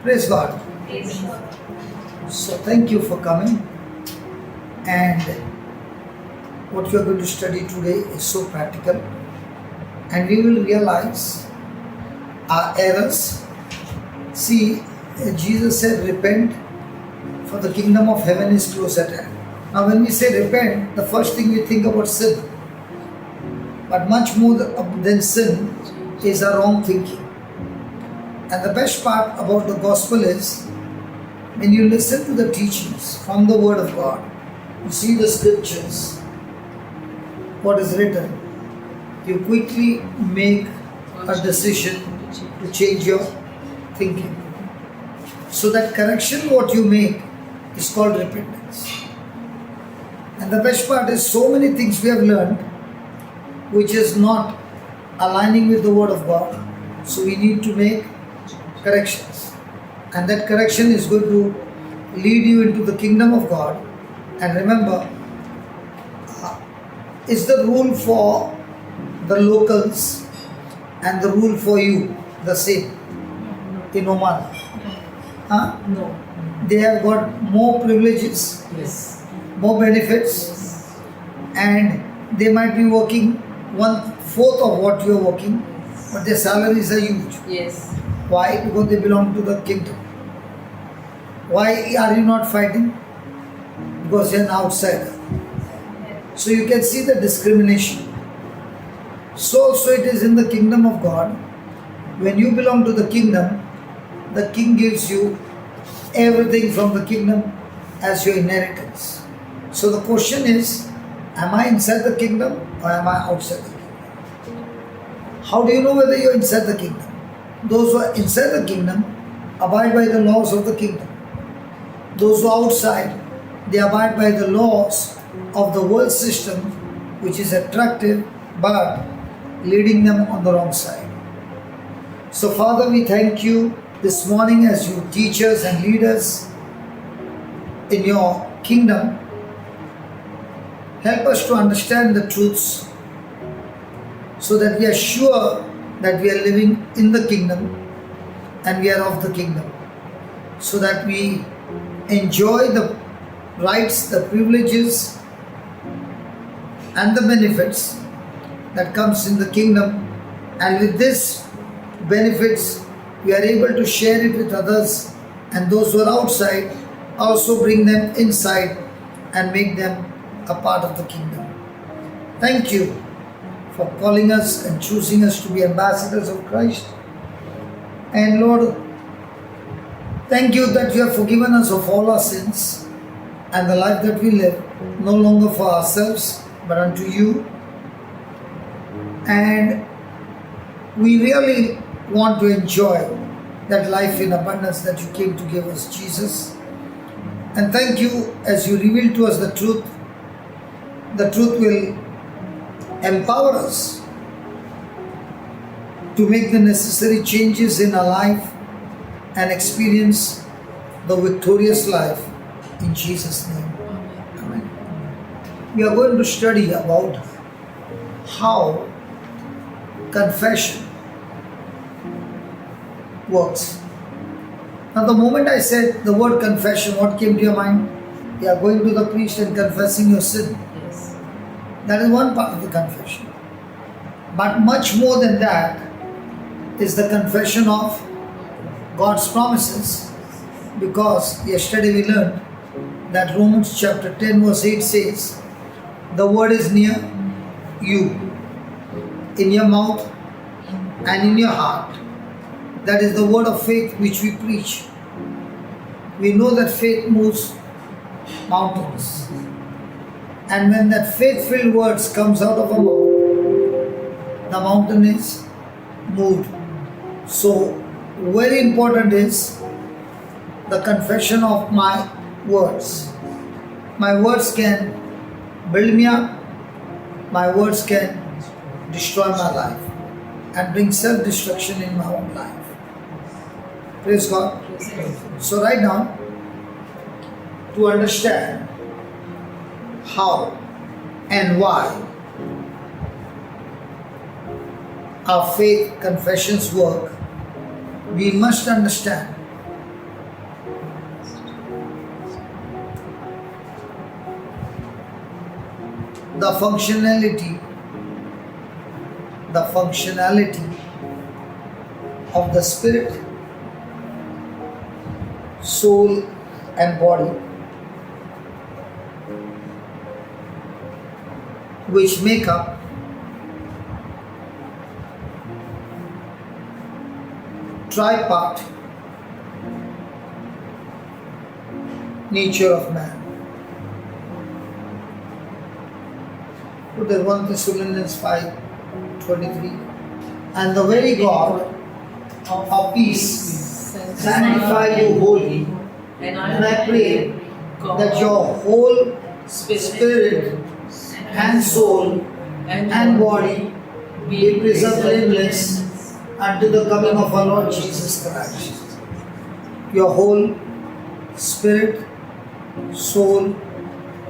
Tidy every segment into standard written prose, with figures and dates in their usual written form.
Praise God. Praise So thank you for coming. And what we are going to study today is so practical. And we will realize our errors. See, Jesus said, repent, for the kingdom of heaven is close at hand. Now when we say repent, the first thing we think about sin. But much more than sin is our wrong thinking. And the best part about the gospel is, when you listen to the teachings from the Word of God, you see the scriptures, what is written, you quickly make a decision to change your thinking. So that correction what you make is called repentance. And the best part is, so many things we have learned which is not aligning with the Word of God. So we need to make corrections. And that correction is going to lead you into the kingdom of God. And remember, is the rule for the locals and the rule for you the same in Oman? Huh? No. They have got more privileges, Yes. more benefits, Yes. and they might be working 1/4 of what you are working, but their salaries are huge. Yes. Why? Because they belong to the kingdom. Why are you not fighting? Because you are an outsider. So you can see the discrimination. So also it is in the kingdom of God. When you belong to the kingdom, the king gives you everything from the kingdom as your inheritance. So the question is, am I inside the kingdom or am I outside the kingdom? How do you know whether you are inside the kingdom? Those who are inside the kingdom abide by the laws of the kingdom. Those who are outside, they abide by the laws of the world system, which is attractive but leading them on the wrong side. So Father, we thank you this morning as you teach us and lead us in your kingdom. Help us to understand the truths so that we are sure that we are living in the kingdom and we are of the kingdom, so that we enjoy the rights, the privileges and the benefits that comes in the kingdom, and with this benefits we are able to share it with others, and those who are outside also bring them inside and make them a part of the kingdom. Thank you for calling us and choosing us to be ambassadors of Christ. And Lord, thank you that you have forgiven us of all our sins, and the life that we live, no longer for ourselves, but unto you. And we really want to enjoy that life in abundance that you came to give us, Jesus. And thank you as you reveal to us the truth. The truth will empower us to make the necessary changes in our life and experience the victorious life in Jesus' name. Amen. We are going to study about how confession works. Now, the moment I said the word confession, what came to your mind? You are going to the priest and confessing your sin. Yes. That is one part of the confession. But much more than that is the confession of God's promises. Because yesterday we learned that Romans chapter 10 verse 8 says, the word is near you, in your mouth and in your heart. That is the word of faith which we preach. We know that faith moves mountains. And when that faith-filled words comes out of our mouth, the mountain is moved. So, very important is the confession of my words. My words can build me up. My words can destroy my life and bring self-destruction in my own life. Praise God. So right now, to understand how and why our faith confessions work, we must understand the functionality of the spirit, soul and body, which make up tripart nature of man. Put that 1 Thessalonians 5:23. And the very God of peace sanctify you wholly, and I pray that your whole spirit and soul and body be preserved blameless unto the coming of our Lord Jesus Christ. Your whole spirit, soul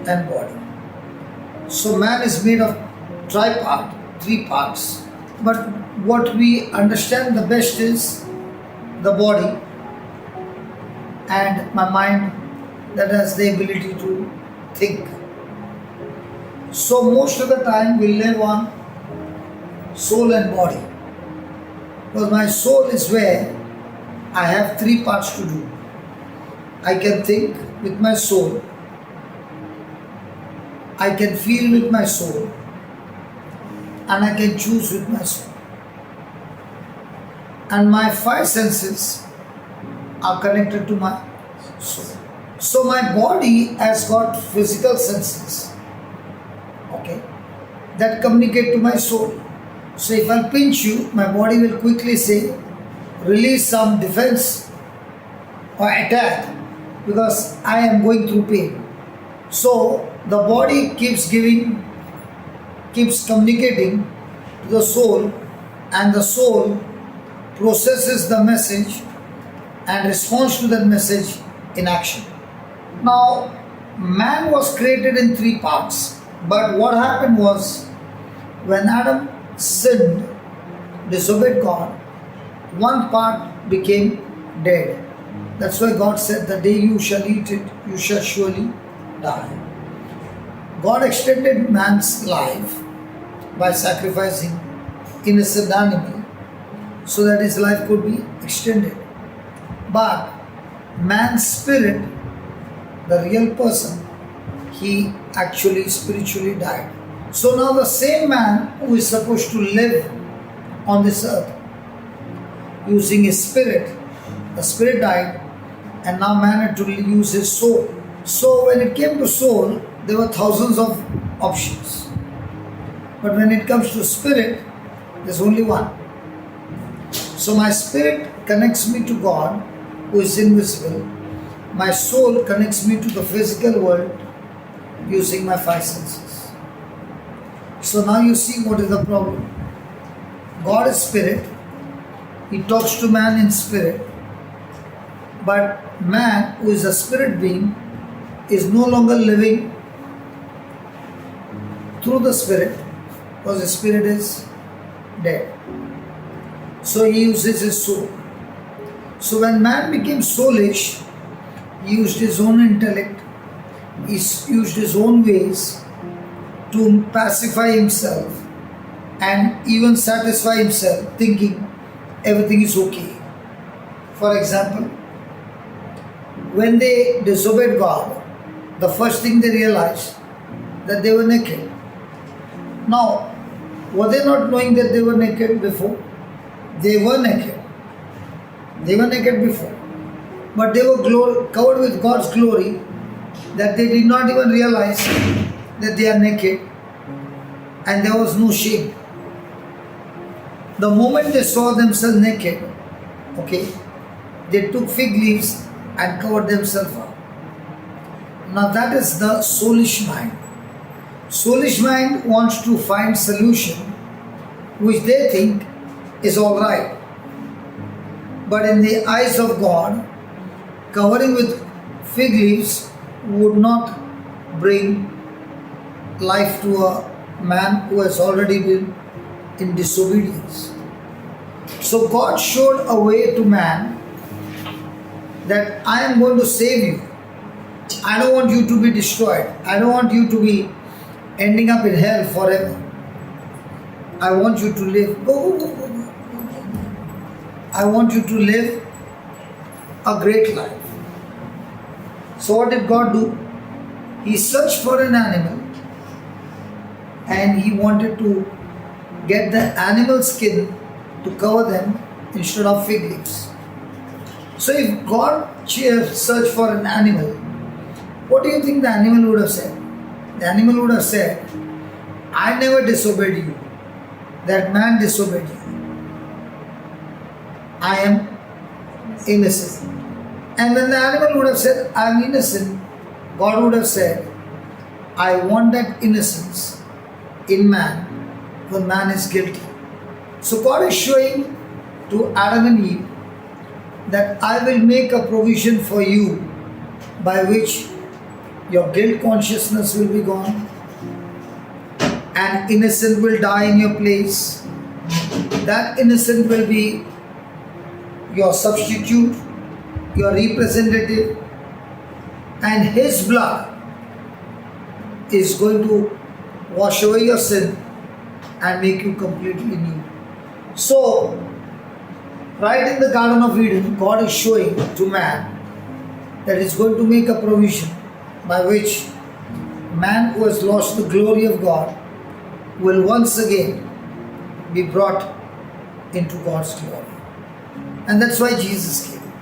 and body. So man is made of tripart, three parts. But what we understand the best is the body and my mind that has the ability to think. So most of the time we live on soul and body. Because my soul is where I have three parts to do. I can think with my soul, I can feel with my soul, and I can choose with my soul. And my five senses are connected to my soul. So my body has got physical senses, okay, that communicate to my soul. So if I pinch you, my body will quickly say, release some defense or attack, because I am going through pain. So the body keeps communicating to the soul, and the soul processes the message and responds to that message in action. Now, man was created in three parts, but what happened was when Adam sinned, disobeyed God, one part became dead. That's why God said, the day you shall eat it, you shall surely die. God extended man's life by sacrificing innocent animal so that his life could be extended. But man's spirit, the real person, he actually spiritually died. So now the same man who is supposed to live on this earth using his spirit, the spirit died, and now man had to use his soul. So when it came to soul, there were thousands of options. But when it comes to spirit, there's only one. So my spirit connects me to God, who is invisible. My soul connects me to the physical world using my five senses. So now you see what is the problem. God is spirit. He talks to man in spirit. But man, who is a spirit being, is no longer living through the spirit, because the spirit is dead. So he uses his soul. So when man became soulish, he used his own intellect, he used his own ways to pacify himself and even satisfy himself, thinking everything is okay. For example, when they disobeyed God, the first thing they realized that they were naked. Now, were they not knowing that they were naked before? They were naked. They were naked before. But they were covered with God's glory, that they did not even realize that they are naked, and there was no shame. The moment they saw themselves naked, okay, they took fig leaves and covered themselves up. Now that is the soulish mind. Soulish mind wants to find solution which they think is alright. But in the eyes of God, covering with fig leaves would not bring life to a man who has already been in disobedience. So God showed a way to man that I am going to save you. I don't want you to be destroyed. I don't want you to be ending up in hell forever. I want you to live. Go. I want you to live a great life. So what did God do? He searched for an animal and he wanted to get the animal skin to cover them instead of fig leaves. So if God searched for an animal, what do you think the animal would have said? The animal would have said, I never disobeyed you. That man disobeyed you. I am innocent. And when the animal would have said, I am innocent, God would have said, I want that innocence in man when man is guilty. So God is showing to Adam and Eve that I will make a provision for you by which your guilt consciousness will be gone and innocent will die in your place. That innocent will be your substitute, your representative, and his blood is going to wash away your sin and make you completely new. So, right in the Garden of Eden, God is showing to man that He is going to make a provision by which man who has lost the glory of God will once again be brought into God's glory. And that's why Jesus came.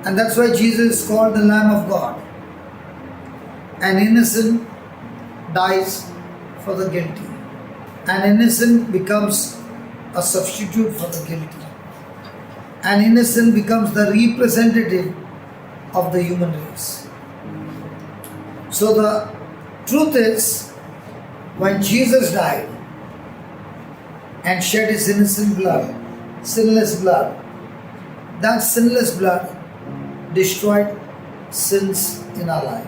And that's why Jesus is called the Lamb of God. An innocent dies for the guilty. An innocent becomes a substitute for the guilty. An innocent becomes the representative of the human race. So the truth is, when Jesus died and shed His innocent blood, sinless blood, that sinless blood destroyed sins in our life.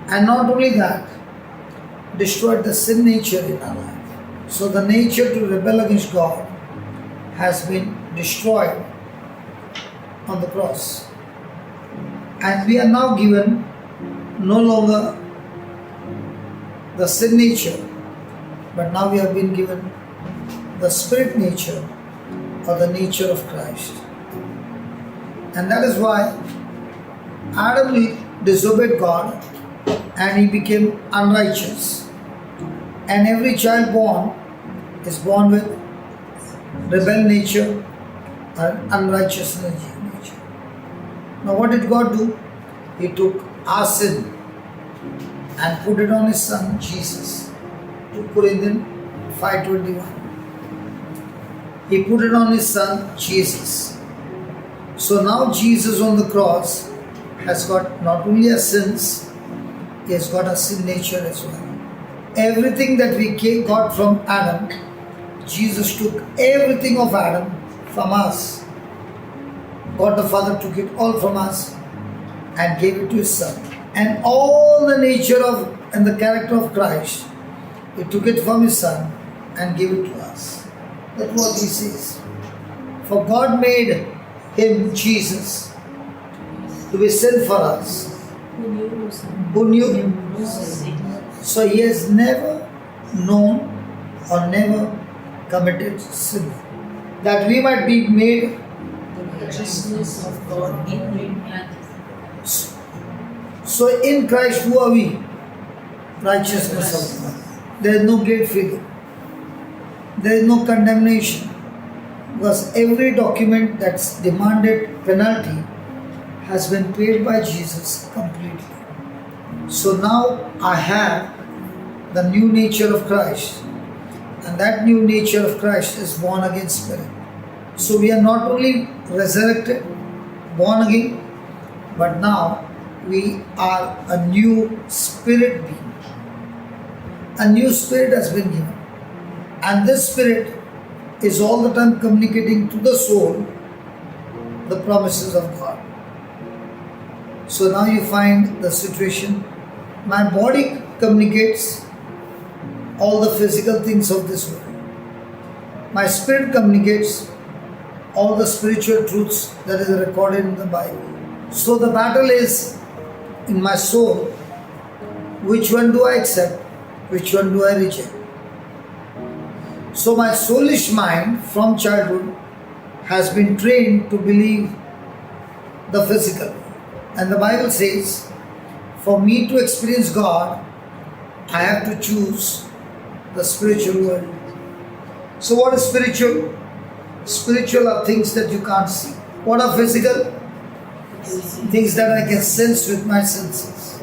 And not only that, destroyed the sin nature in our life. So the nature to rebel against God has been destroyed on the cross. And we are now given no longer the sin nature, but now we have been given the spirit nature or the nature of Christ. And that is why Adam disobeyed God and he became unrighteous. And every child born is born with rebel nature and unrighteous nature. Now what did God do? He took our sin and put it on His Son Jesus. 2 Corinthians 5:21. He put it on His Son Jesus. So now Jesus on the cross has got not only our sins, He has got a sin nature as well. Everything that we got from Adam, Jesus took everything of Adam from us. God the Father took it all from us and gave it to His Son. And all the nature of and the character of Christ, He took it from His Son and gave it to us. That's what He says. For God made Him, Jesus, to be sin for us. Who knew Him? So He has never known or never committed sin. That we might be made the righteousness of God in Him. So in Christ, who are we? Righteousness of God. There is no guilt feeling. There is no condemnation. Because every document that's demanded penalty has been paid by Jesus completely. So now I have the new nature of Christ. And that new nature of Christ is born again spirit. So we are not only resurrected, born again, but now we are a new spirit being. A new spirit has been given. And this spirit is all the time communicating to the soul the promises of God. So now you find the situation. My body communicates all the physical things of this world. My spirit communicates all the spiritual truths that is recorded in the Bible. So the battle is in my soul Which one do I accept? Which one do I reject? So my soulish mind from childhood has been trained to believe the physical. And the Bible says, for me to experience God, I have to choose the spiritual world. So what is spiritual? Spiritual are things that you can't see. What are physical? Things that I can sense with my senses.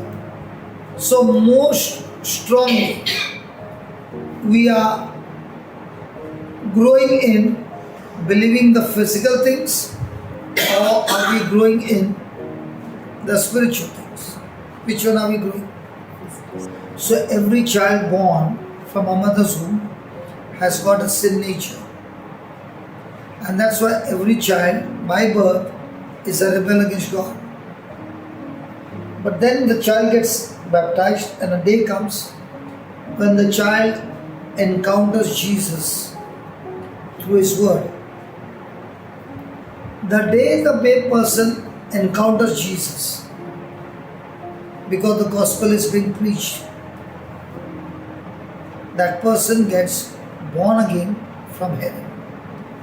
So most strongly, we are growing in believing the physical things, or are we growing in the spiritual things? Which one are we growing? So every child born from a mother's womb has got a sin nature. And that's why every child by birth is a rebel against God. But then the child gets baptized, and a day comes when the child encounters Jesus through His Word. The day the babe person encounters Jesus, because the gospel is being preached, that person gets born again from heaven.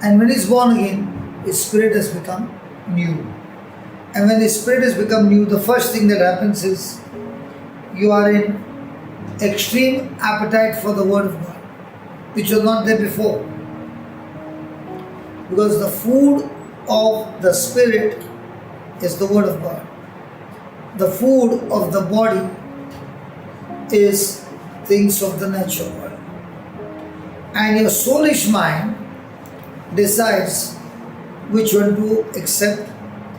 And when he's born again, his spirit has become new. And when his spirit has become new, the first thing that happens is you are in extreme appetite for the Word of God, which was not there before. Because the food of the Spirit is the Word of God. The food of the body is things of the natural world. And your soulish mind decides which one to accept,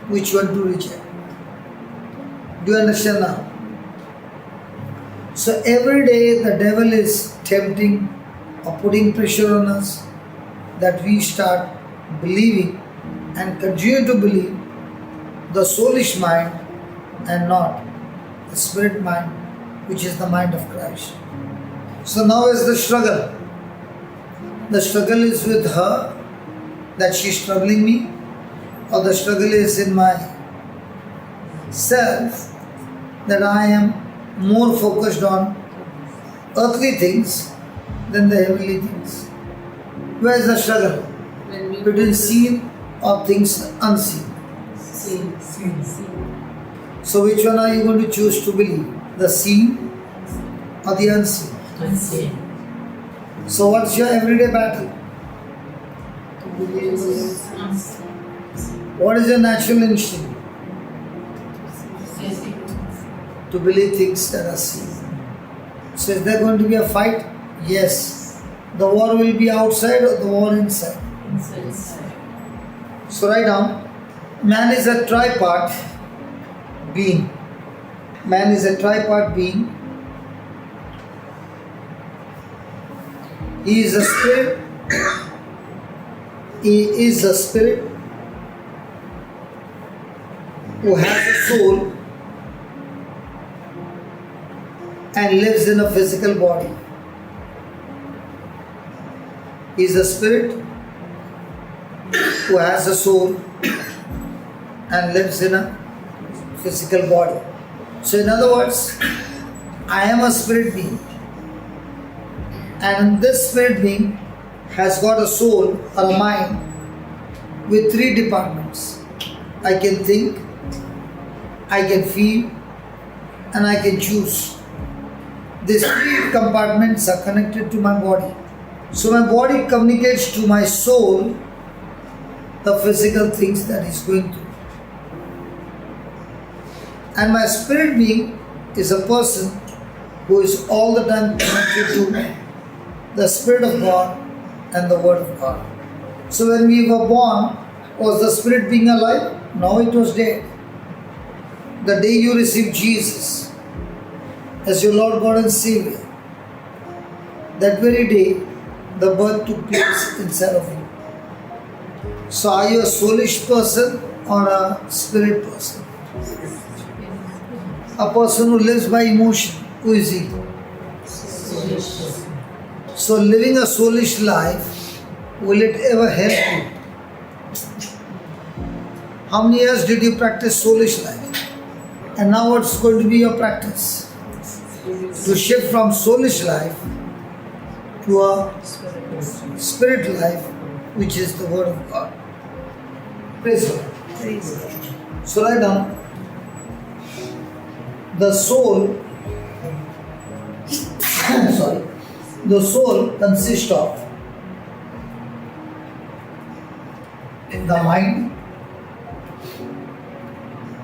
which one to reject. Do you understand now? So every day the devil is tempting or putting pressure on us that we start believing and continue to believe the soulish mind and not the spirit mind, which is the mind of Christ. So now is the struggle. The struggle is with her, that she is troubling me, or the struggle is in my self, that I am more focused on earthly things than the heavenly things. Where is the struggle? Between seen or things unseen. Seen. So which one are you going to choose to believe? The seen or the unseen? Unseen. So what's your everyday battle? What is your natural instinct? To believe things that are seen. So is there going to be a fight? Yes. The war will be outside or the war inside? Inside. So write down, man is a tripart being. Man is a tripart being. He is a spirit. He is a spirit who has a soul and lives in a physical body. He is a spirit who has a soul and lives in a physical body. So in other words, I am a spirit being, and this spirit being has got a soul or a mind with three departments. I can think, I can feel, and I can choose. These three compartments are connected to my body. So my body communicates to my soul the physical things that is going through. And my spirit being is a person who is all the time connected to the Spirit of God and the Word of God. So when we were born, was the spirit being alive? No, it was dead. The day you received Jesus as your Lord God and Savior, that very day the birth took place inside of you. So are you a soulish person or a spirit person? A person who lives by emotion. Who is he? So living a soulish life, will it ever help you? How many years did you practice soulish life? And now what's going to be your practice? to shift from soulish life to a spirit life, which is the Word of God. Praise God. So write down, the soul the soul consists of the mind,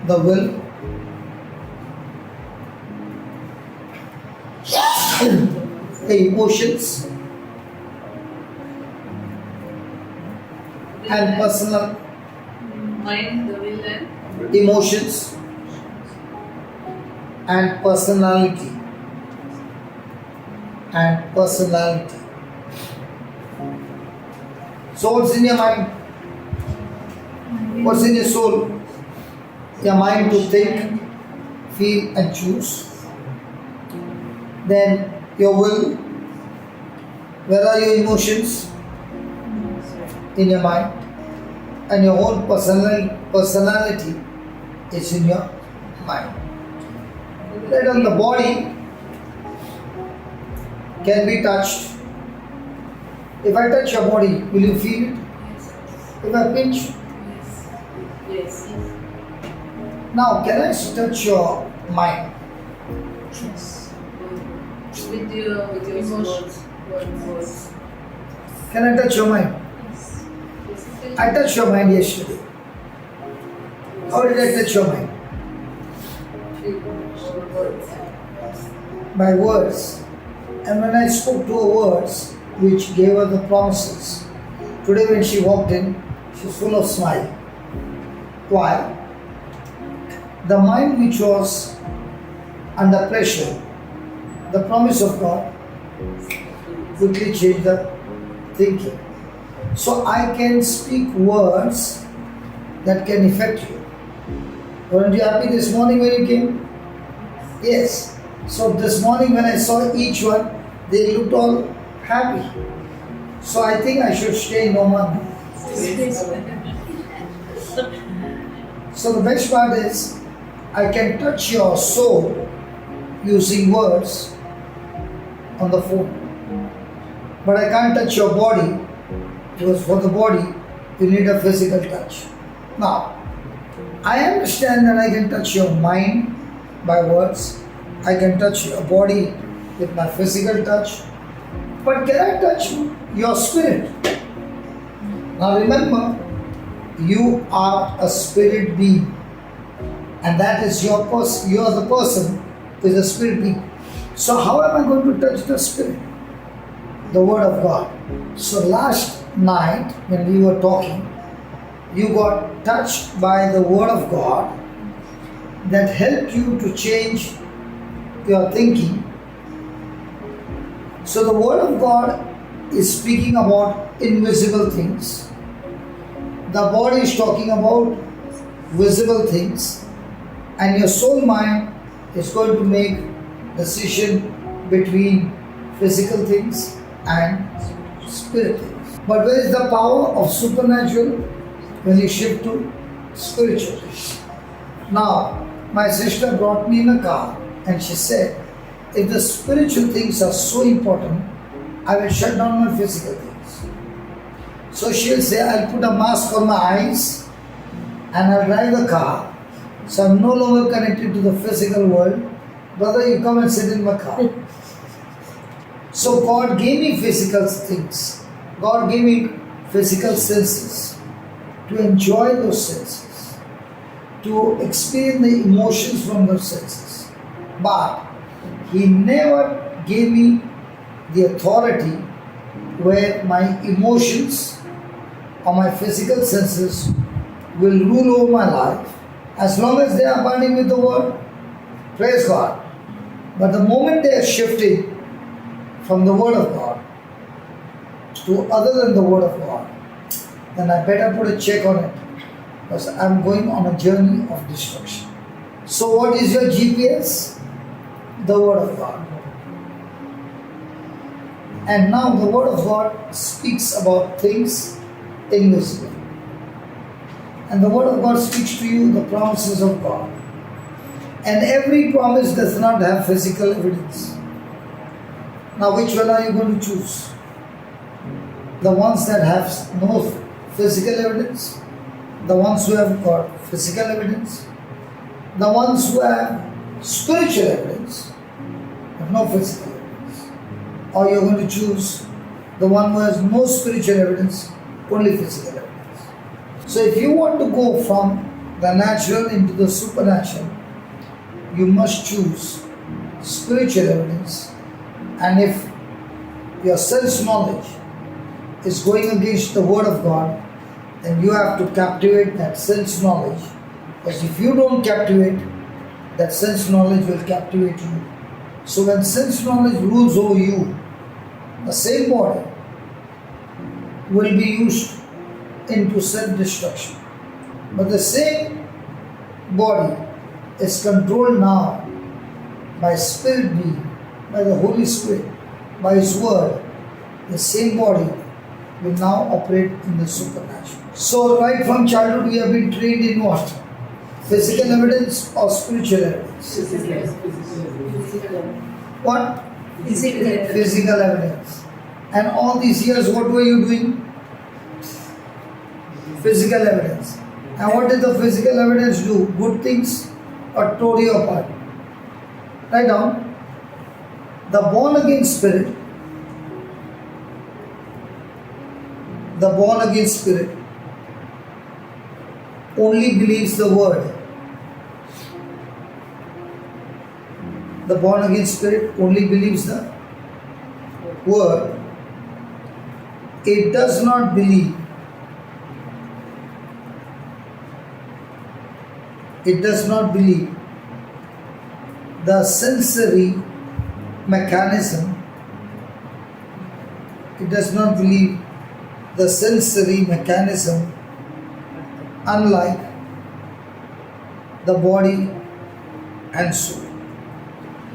the will, the emotions, and personal Mind, the will, and emotions and personality. So what's in your mind? What's in your soul? Your mind to think, feel and choose. Then your will. Where are your emotions? In your mind. And your whole personality is in your mind. Right on the body can be touched. If I touch your body, will you feel it? If I pinch? yes. Now, can I touch your mind? Yes. With your emotions. Words. Can I touch your mind? Yes. I touched your mind yesterday. How did I touch your mind? Words. By words. And when I spoke to her words, which gave her the promises, today when she walked in, she was full of smile. Why? The mind which was under pressure, the promise of God, quickly changed the thinking. So I can speak words that can affect you. Weren't you happy this morning when you came? Yes. So this morning when I saw each one, they looked all happy. So I think I should stay in Oman. So the best part is, I can touch your soul using words on the phone. But I can't touch your body, because for the body, you need a physical touch. Now, I understand that I can touch your mind by words. I can touch your body with my physical touch. But can I touch your spirit? Now remember, you are a spirit being. And that is your person. You are the person who is a spirit being. So how am I going to touch the spirit? The Word of God. So last night when we were talking, you got touched by the Word of God that helped you to change your thinking. So the Word of God is speaking about invisible things. The body is talking about visible things. And your soul mind is going to make decision between physical things and spirit things. But where is the power of supernatural? When you shift to spiritual things. Now, my sister brought me in a car and she said, if the spiritual things are so important, I will shut down my physical things. So she'll say, I'll put a mask on my eyes and I'll drive the car. So I'm no longer connected to the physical world. Brother, you come and sit in my car. So God gave me physical things. God gave me physical senses to enjoy those senses, to experience the emotions from those senses. But He never gave me the authority where my emotions or my physical senses will rule over my life as long as they are abiding with the Word. Praise God. But the moment they are shifting from the Word of God to other than the Word of God, then I better put a check on it, because I'm going on a journey of destruction. So what is your GPS? The Word of God. And now the Word of God speaks about things invisible. And the Word of God speaks to you the promises of God. And every promise does not have physical evidence. Now, which one are you going to choose? The ones that have no physical evidence, the ones who have got physical evidence, the ones who have spiritual evidence but no physical evidence, or you're going to choose the one who has no spiritual evidence, only physical evidence. So if you want to go from the natural into the supernatural, you must choose spiritual evidence. And if your self-knowledge is going against the Word of God, then you have to captivate that self-knowledge. Because if you don't captivate, that self-knowledge will captivate you. So when self-knowledge rules over you, the same body will be used into self-destruction. But the same body is controlled now by Spirit being, by the Holy Spirit, by His Word. The same body will now operate in the supernatural. So right from childhood we have been trained in what? Physical evidence or spiritual evidence? What? Physical evidence. And all these years what were you doing? Physical evidence. And what did the physical evidence do? Good things or tore you apart? Write down. The born again spirit, only believes the word. The born again spirit only believes the word. It does not believe. It does not believe the sensory mechanism. It does not believe the sensory mechanism, unlike the body and soul.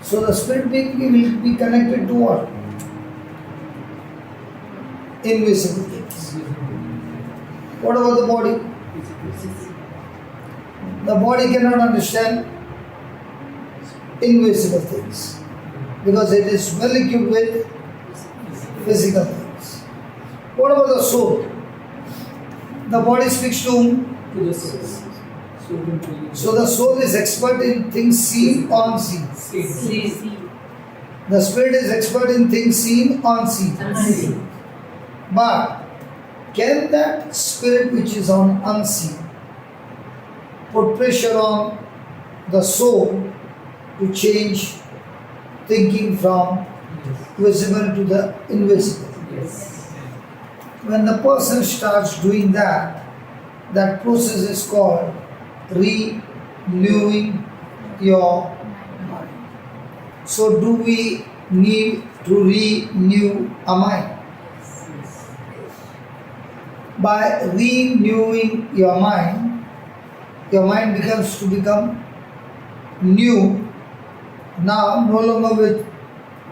So the spirit being will be connected to what? Invisible things. What about the body? The body cannot understand invisible things because it is well equipped with physical things. What about the soul? The body speaks to whom? To the soul. So the soul is expert in things seen or unseen. The spirit is expert in things seen or unseen. But can that spirit which is on unseen put pressure on the soul to change thinking from visible to the invisible? Yes. When the person starts doing that, that process is called renewing your mind. So do we need to renew our mind? By renewing your mind becomes to become new. Now no longer with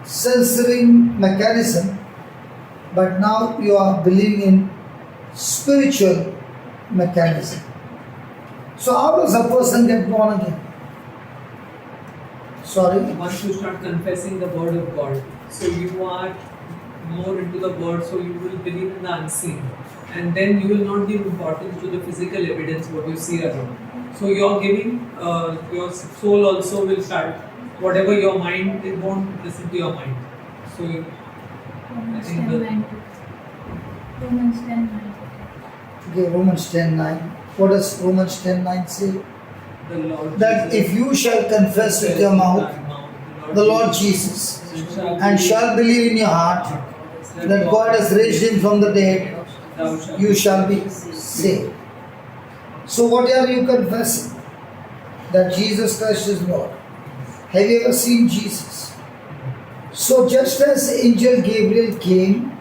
sensory mechanism, but now you are believing in spiritual mechanism. So how does a person get born again? Sorry? Once you start confessing the word of God, so you are more into the word, so you will believe in the unseen. And then you will not give importance to the physical evidence what you see around. So you're giving, your soul also will start, whatever your mind, it won't listen to your mind. So you, I think Romans 10:9. Okay, Romans 10:9. What does Romans 10:9 say? the Lord That Jesus if you shall confess with your mouth the Lord Jesus and shall believe in your heart that God has raised him from the dead, you shall be saved. So what are you confessing? That Jesus Christ is Lord. Have you ever seen Jesus? So just as angel Gabriel came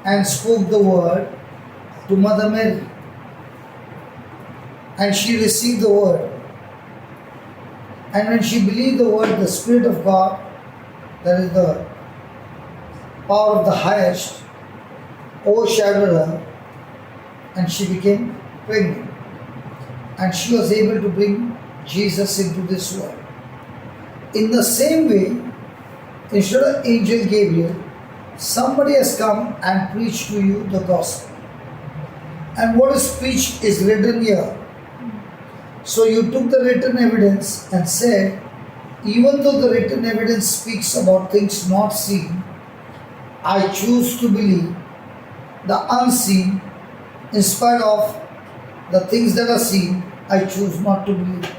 and spoke the word to Mother Mary, and she received the word, and when she believed the word, the Spirit of God, that is the power of the highest, overshadowed her, and she became pregnant. And she was able to bring Jesus into this world. in the same way, instead of angel Gabriel, somebody has come and preached to you the gospel. And what is preached is written here. So you took the written evidence and said, even though the written evidence speaks about things not seen, I choose to believe the unseen in spite of the things that are seen. I choose not to believe.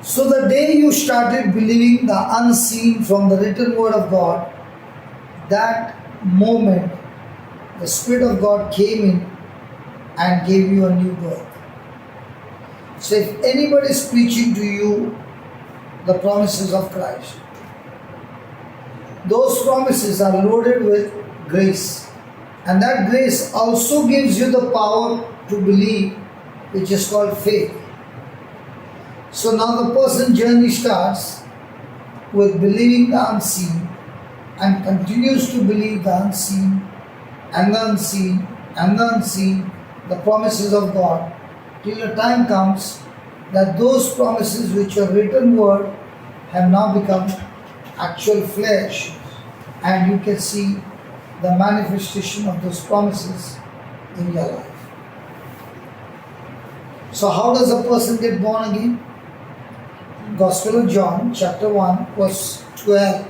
So the day you started believing the unseen from the written word of God, that moment the Spirit of God came in and gave you a new birth. So if anybody is preaching to you the promises of Christ, those promises are loaded with grace, and that grace also gives you the power to believe, which is called faith. So now the person's journey starts with believing the unseen and continues to believe the unseen and the unseen and the unseen, the promises of God, till a time comes that those promises which are written word have now become actual flesh, and you can see the manifestation of those promises in your life. So how does a person get born again? Gospel of John, chapter 1, verse 12.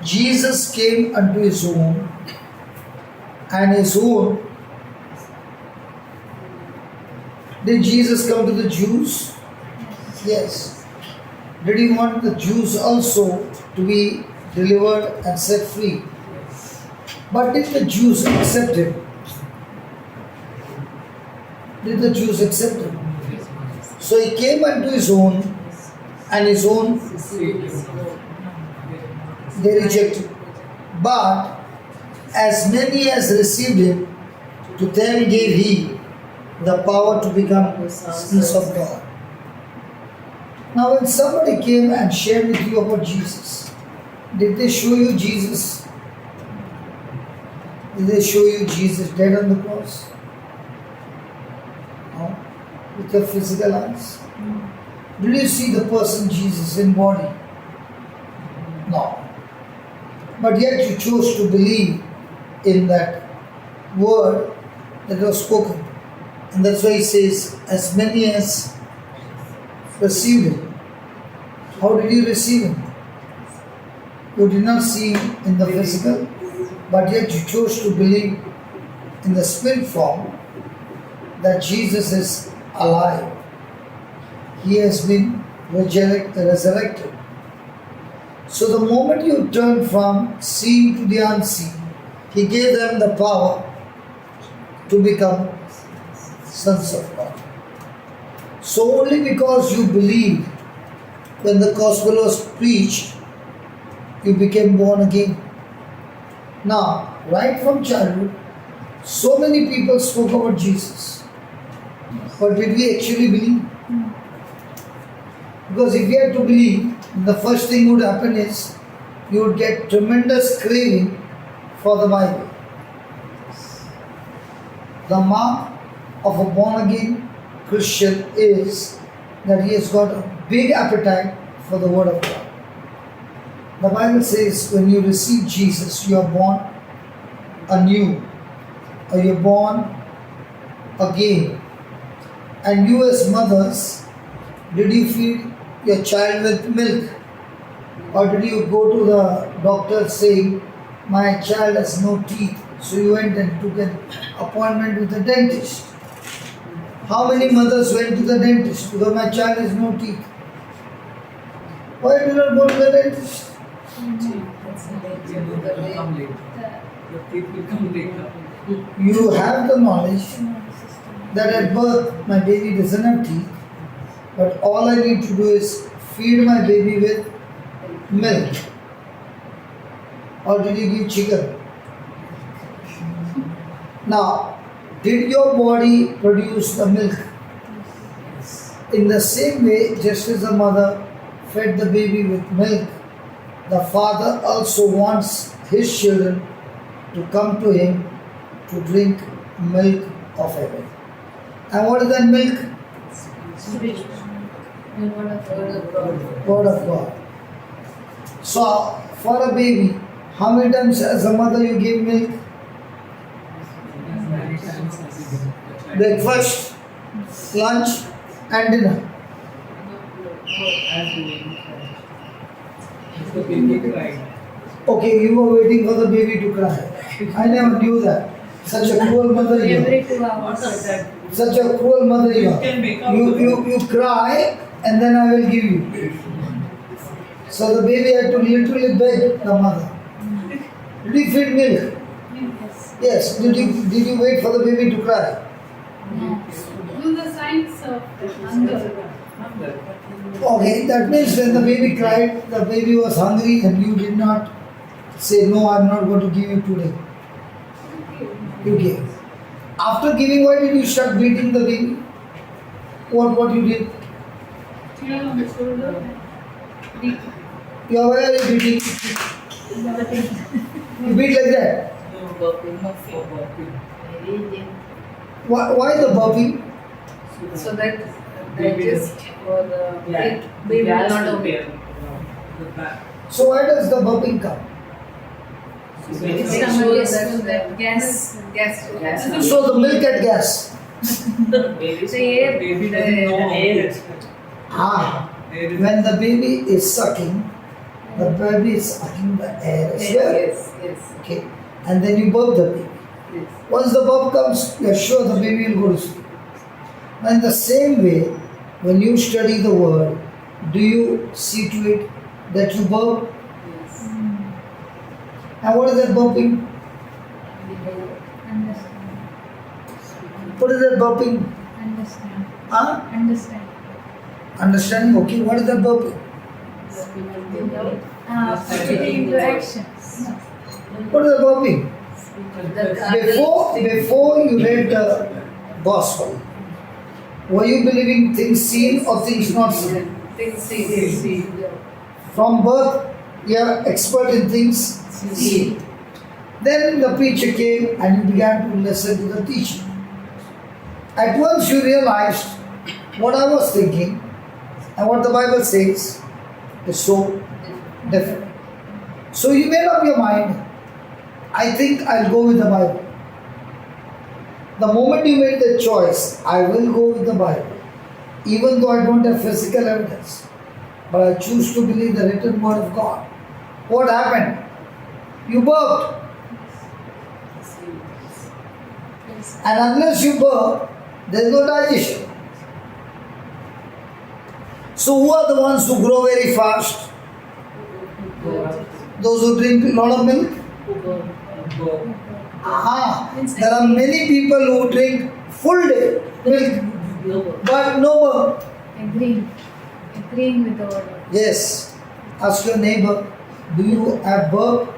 Jesus came unto his own, and his own. Did Jesus come to the Jews? Yes. Did he want the Jews also to be delivered and set free? But did the Jews accept him? Did the Jews accept him? So he came unto his own, and his own they rejected. But as many as received him, to them gave he the power to become sons of God. Now when somebody came and shared with you about Jesus, did they show you Jesus? Did they show you Jesus dead on the cross? No. With your physical eyes? Did you see the person Jesus in body? No. But yet you chose to believe in that word that was spoken. And that's why he says, as many as received him. How did you receive him? You did not see him in the physical, but yet you chose to believe in the spirit form that Jesus is alive. He has been resurrected. So the moment you turn from seeing to the unseen, he gave them the power to become sons of God. So only because you believed when the gospel was preached, you became born again. Now, right from childhood, so many people spoke about Jesus. But did we actually believe? Because if we had to believe, the first thing would happen is you would get tremendous craving for the Bible. The mark of a born again Christian is that he has got a big appetite for the Word of God. The Bible says when you receive Jesus, you are born anew, or you are born again. And you as mothers, did you feed your child with milk? Or did you go to the doctor saying, my child has no teeth? So you went and took an appointment with the dentist. How many mothers went to the dentist because my child has no teeth? Why do you not go to the dentist? Come later. Your teeth will come later. You have the knowledge that at birth my baby doesn't have teeth, but all I need to do is feed my baby with milk. Or did you give chicken? Now, did your body produce the milk? In the same way, just as the mother fed the baby with milk, the father also wants his children to come to him to drink milk of heaven. And what is that milk? Word of God. So, for a baby, how many times as a mother you give milk? Many times I see them. Breakfast, lunch, and dinner. As the baby cried. Okay, you were waiting for the baby to cry. I never knew that. Such a cruel mother you are. Every 2 hours. Such a cruel mother you You are. can make up You cry and then I will give you. So the baby had to literally beg the mother. Did you feed milk? Yes. Yes. Did you wait for the baby to cry? No. Do the signs of hunger. Okay, that means when the baby cried, the baby was hungry and you did not say, no, I'm not going to give you today. You gave. After giving, why did you start beating the baby? What you did? Here on the shoulder. Deep. Why are you beating? You beat like that. Why the burping? So that digest or the baby will not obey. So why does the burping come? It's Stomach sure is that full, that gas. So the milk had gas. The air. Baby doesn't know. Ah, when the baby is sucking, the baby is sucking the air as well. Yes. Okay, and then you burp the baby. Yes. Once the burp comes, you are sure the baby will go to sleep. In the same way, when you study the word, do you see to it that you burp? Yes. And what is that burping? Understand. What is that burping? Understand. Huh? Understand. Understanding? Okay, what is that burping? Put it into action. What is that burping? Before you read the gospel, were you believing things seen or things not seen? Things see. From birth, you are expert in things seen. Then the preacher came and you began to listen to the teaching. At once you realized what I was thinking and what the Bible says is so different. So you made up your mind, I think I'll go with the Bible. The moment you made the choice, I will go with the Bible, even though I don't have physical evidence, but I choose to believe the written word of God. What happened? You burped. And unless you burp, there is no digestion. So who are the ones who grow very fast? Those who drink a lot of milk? There are many people who drink full day milk, but no burp. Agreeing with the word. Yes. Ask your neighbor, do you have burp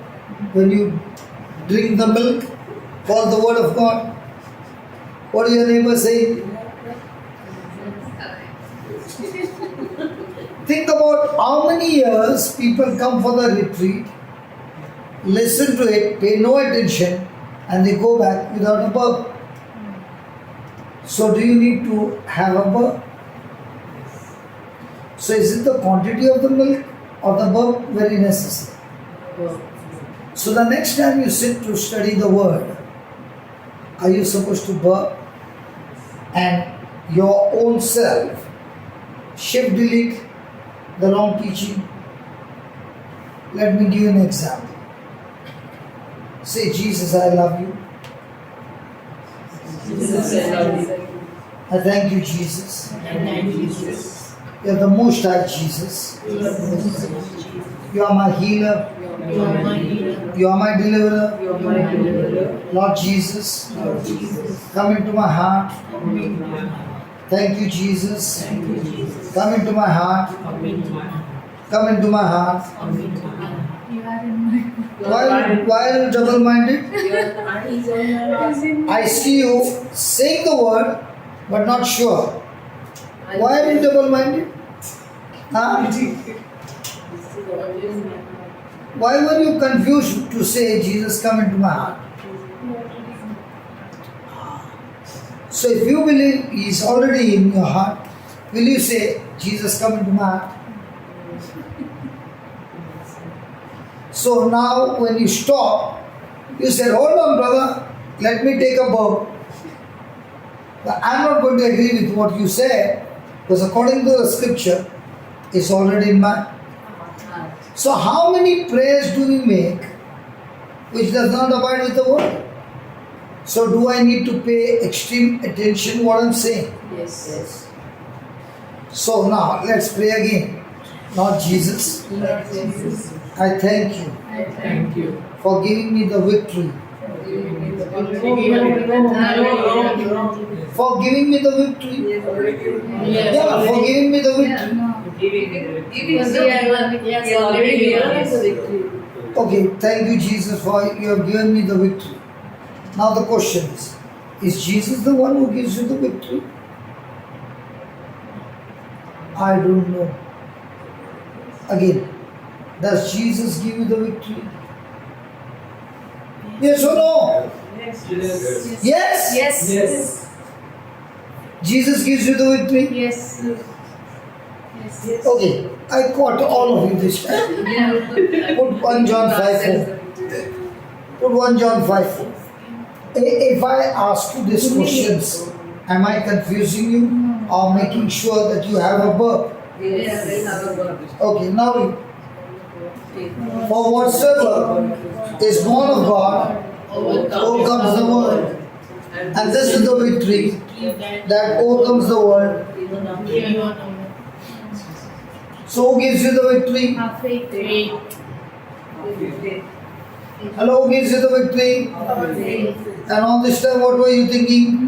when you drink the milk for the word of God? What do your neighbor say? Think about how many years people come for the retreat, listen to it, pay no attention, and they go back without a burp. So do you need to have a burp? So is it the quantity of the milk or the burp very necessary? So the next time you sit to study the word, are you supposed to burp? And your own self shift delete the wrong teaching? Let me give you an example. Say, Jesus, I love you. I thank you, Jesus. You are the most high Jesus. You are my healer. You are my deliverer. Lord Jesus, come into my heart. Thank you, Jesus. Come into my heart. Come into my heart. You are in my. Why are you double-minded? I see you saying the word, but not sure. Why are you double-minded? Huh? Why were you confused to say, Jesus, come into my heart? So if you believe He is already in your heart, will you say, Jesus come into my heart? So now when you stop, you said, hold on brother, let me take a burp. But I'm not going to agree with what you said, because according to the scripture, it's already in my. So how many prayers do we make which does not abide with the word? So do I need to pay extreme attention what I'm saying? Yes. So now let's pray again. Lord Jesus, Lord Jesus, I thank you I Thank you. for giving me the victory. For giving me the victory. Yeah, for giving me the victory. Okay, thank you Jesus for you have given me the victory. Now the question is Jesus the one who gives you the victory? I don't know. Again, does Jesus give you the victory? Yes or no? Yes. Yes? Yes. Jesus gives you the victory? Yes. Yes. Okay, I caught all of you this time. Put 1 John 5:4. Put 1 John 5:4. If I ask you these questions, am I confusing you or making sure that you have a verb? Okay, now for whatsoever is born of God overcomes the world. And this is the victory that overcomes the world. So who gives you the victory? Our faith. Hello, who gives you the victory? And all this time what were you thinking?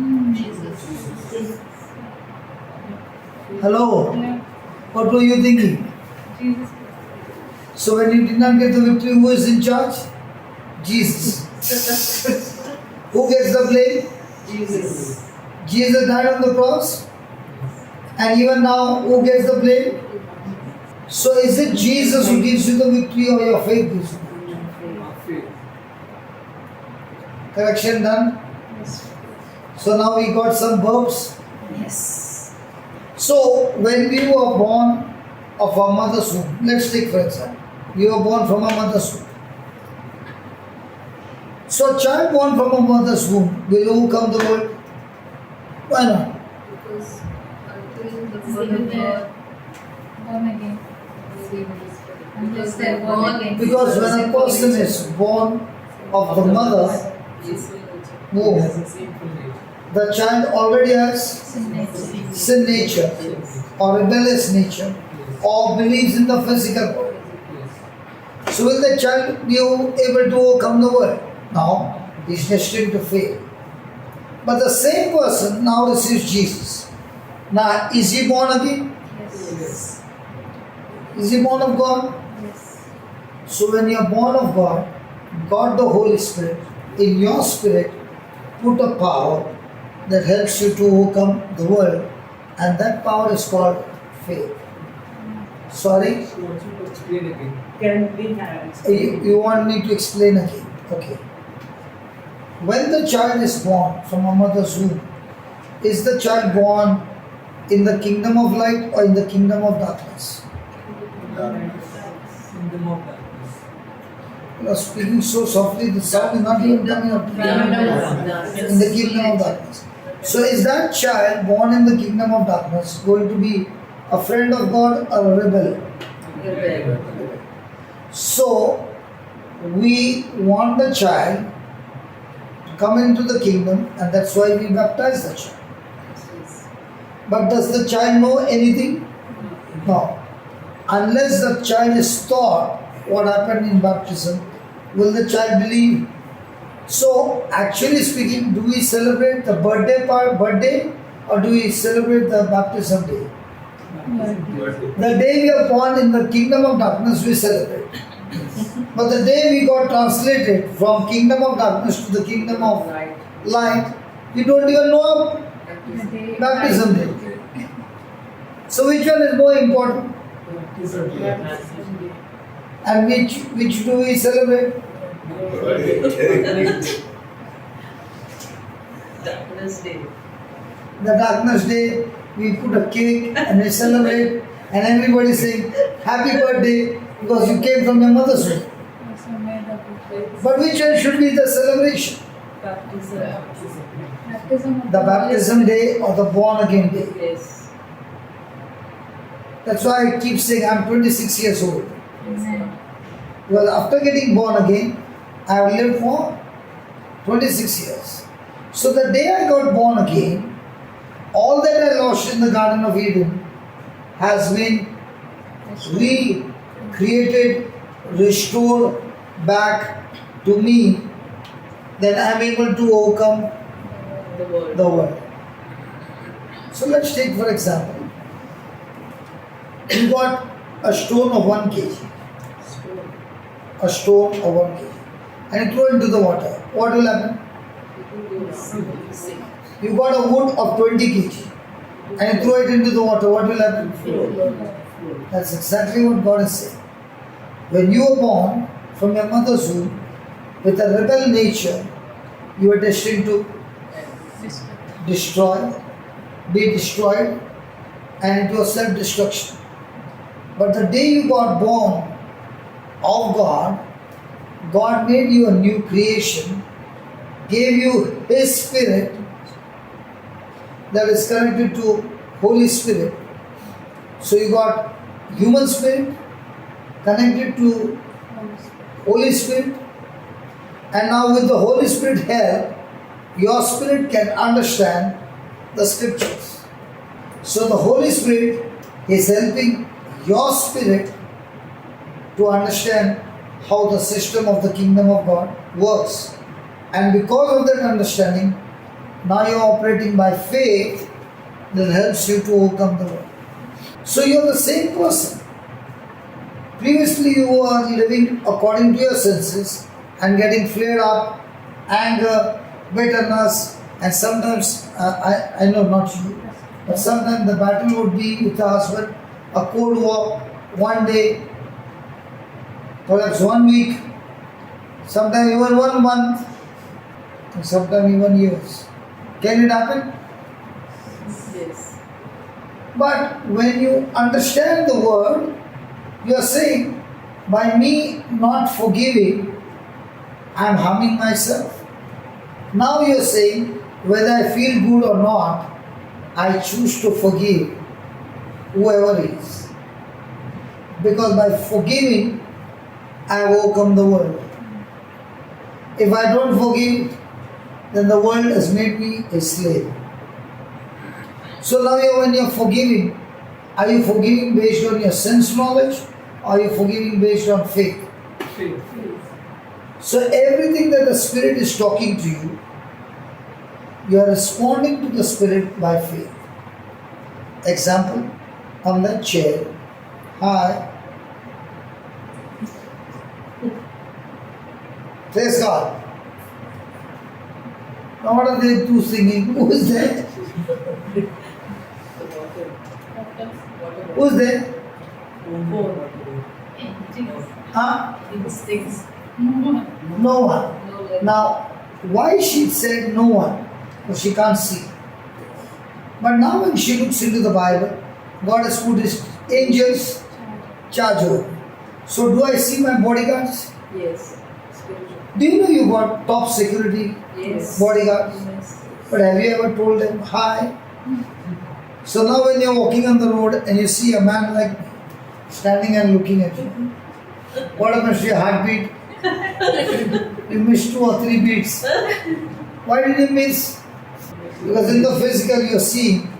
Hello, what were you thinking? Jesus. So when you did not get the victory, who is in charge? Jesus. Who gets the blame? Jesus. Jesus died on the cross. And even now, who gets the blame? So is it Jesus who gives you the victory or your faith gives you? Correction done? Yes. So now we got some verbs. Yes. So when we were born of our mother's womb, let's take for example, we were born from our mother's womb. So a child born from a mother's womb will overcome the world. Why not? Because until the Born word of God, again. because they are born in Because when a person is born of the mother's womb, the child already has sin nature or rebellious nature or believes in the physical world. So will the child be able to overcome the world? No, he is destined to fail. But the same person now receives Jesus. Now, is he born again? Yes. Is he born of God? Yes. So when you are born of God, God the Holy Spirit, in your spirit, put a power that helps you to overcome the world, and that power is called faith. Sorry? So want you to explain again. Can we have You want me to explain again? Okay. When the child is born from a mother's womb, is the child born in the kingdom of light or in the kingdom of darkness? Kingdom of darkness. You are speaking so softly, the sound is not even coming out. In the kingdom of darkness. So is that child born in the kingdom of darkness going to be a friend of God or a rebel? So we want the child to come into the kingdom, and that's why we baptize the child. But does the child know anything? No. Unless the child is taught what happened in baptism, will the child believe? So, actually speaking, do we celebrate the birthday or do we celebrate the baptism day? The day we are born in the kingdom of darkness, we celebrate. But the day we got translated from kingdom of darkness to the kingdom of light, we don't even know baptism day. So which one is more important? And which do we celebrate? Darkness day. The darkness day. we put a cake and we celebrate, and everybody saying happy birthday because you came from your mother's womb. Also made the book. But which one should be the celebration? Baptism of The baptism day or the born again day? Yes. That's why I keep saying I'm 26 years old. Amen. Because after getting born again, I have lived for 26 years. So the day I got born again, all that I lost in the Garden of Eden has been recreated, restored back to me. Then I am able to overcome The world. the world. So let's take for example, you got a stone of 1 kg, a stone of 1 kg, and you throw it into the water. What will happen? You got a wood of 20 kg, and you throw it into the water. What will happen? That's exactly what God is saying. When you were born from your mother's womb with a rebel nature, you are destined to be destroyed, and it was self-destruction. But the day you got born of God, God made you a new creation, gave you His Spirit that is connected to Holy Spirit. So you got human spirit connected to Holy Spirit, and now with the Holy Spirit help, your spirit can understand the scriptures. So the Holy Spirit is helping your spirit to understand how the system of the kingdom of God works. And because of that understanding, now you are operating by faith that helps you to overcome the world. So you are the same person. Previously you were living according to your senses and getting flared up, anger, bitterness, and sometimes, I know not you, but sometimes the battle would be with the husband, a cold war, one day, perhaps 1 week, sometimes even 1 month, and sometimes even years. Can it happen? Yes. But when you understand the word, you are saying, by me not forgiving, I am harming myself. Now you are saying, whether I feel good or not, I choose to forgive whoever is. Because by forgiving, I have overcome the world. If I don't forgive, then the world has made me a slave. So now when you are forgiving, are you forgiving based on your sense knowledge, or are you forgiving based on faith? Faith. So everything that the Spirit is talking to you, you are responding to the Spirit by faith. Example, on that chair, hi. Praise God. Now what are they two singing? Who is there? Who is there? Huh? Instincts. No one. Now, why she said no one? Because she can't see. But now when she looks into the Bible, God has put His angels charge over me. So do I see my bodyguards? Yes. Spiritual. Do you know you got top security Yes. bodyguards? Yes. But have you ever told them hi? So now when you're walking on the road and you see a man like me standing and looking at you, what happens to your heartbeat? You miss 2 or 3 beats. Why did you miss? Because in the physical you're seeing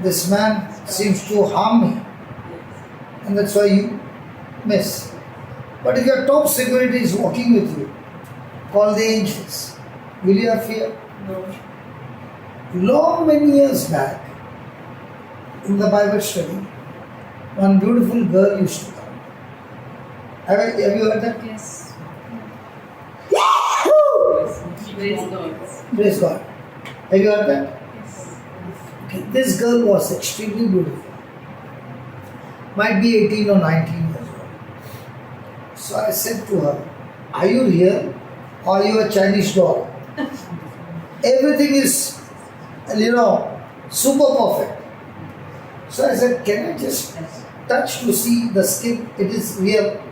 this man seems to harm me, and that's why you miss. But if your top security is walking with you, call the angels. Will you have fear? No. Long many years back, in the Bible study, one beautiful girl used to come. Have you heard that? Yes. Praise God. Praise God. Have you heard that? Yes. Okay. This girl was extremely beautiful. Might be 18 or 19 years old. So I said to her, are you real or are you a Chinese doll? Everything is, super perfect. So I said, can I just touch to see the skin? It is real.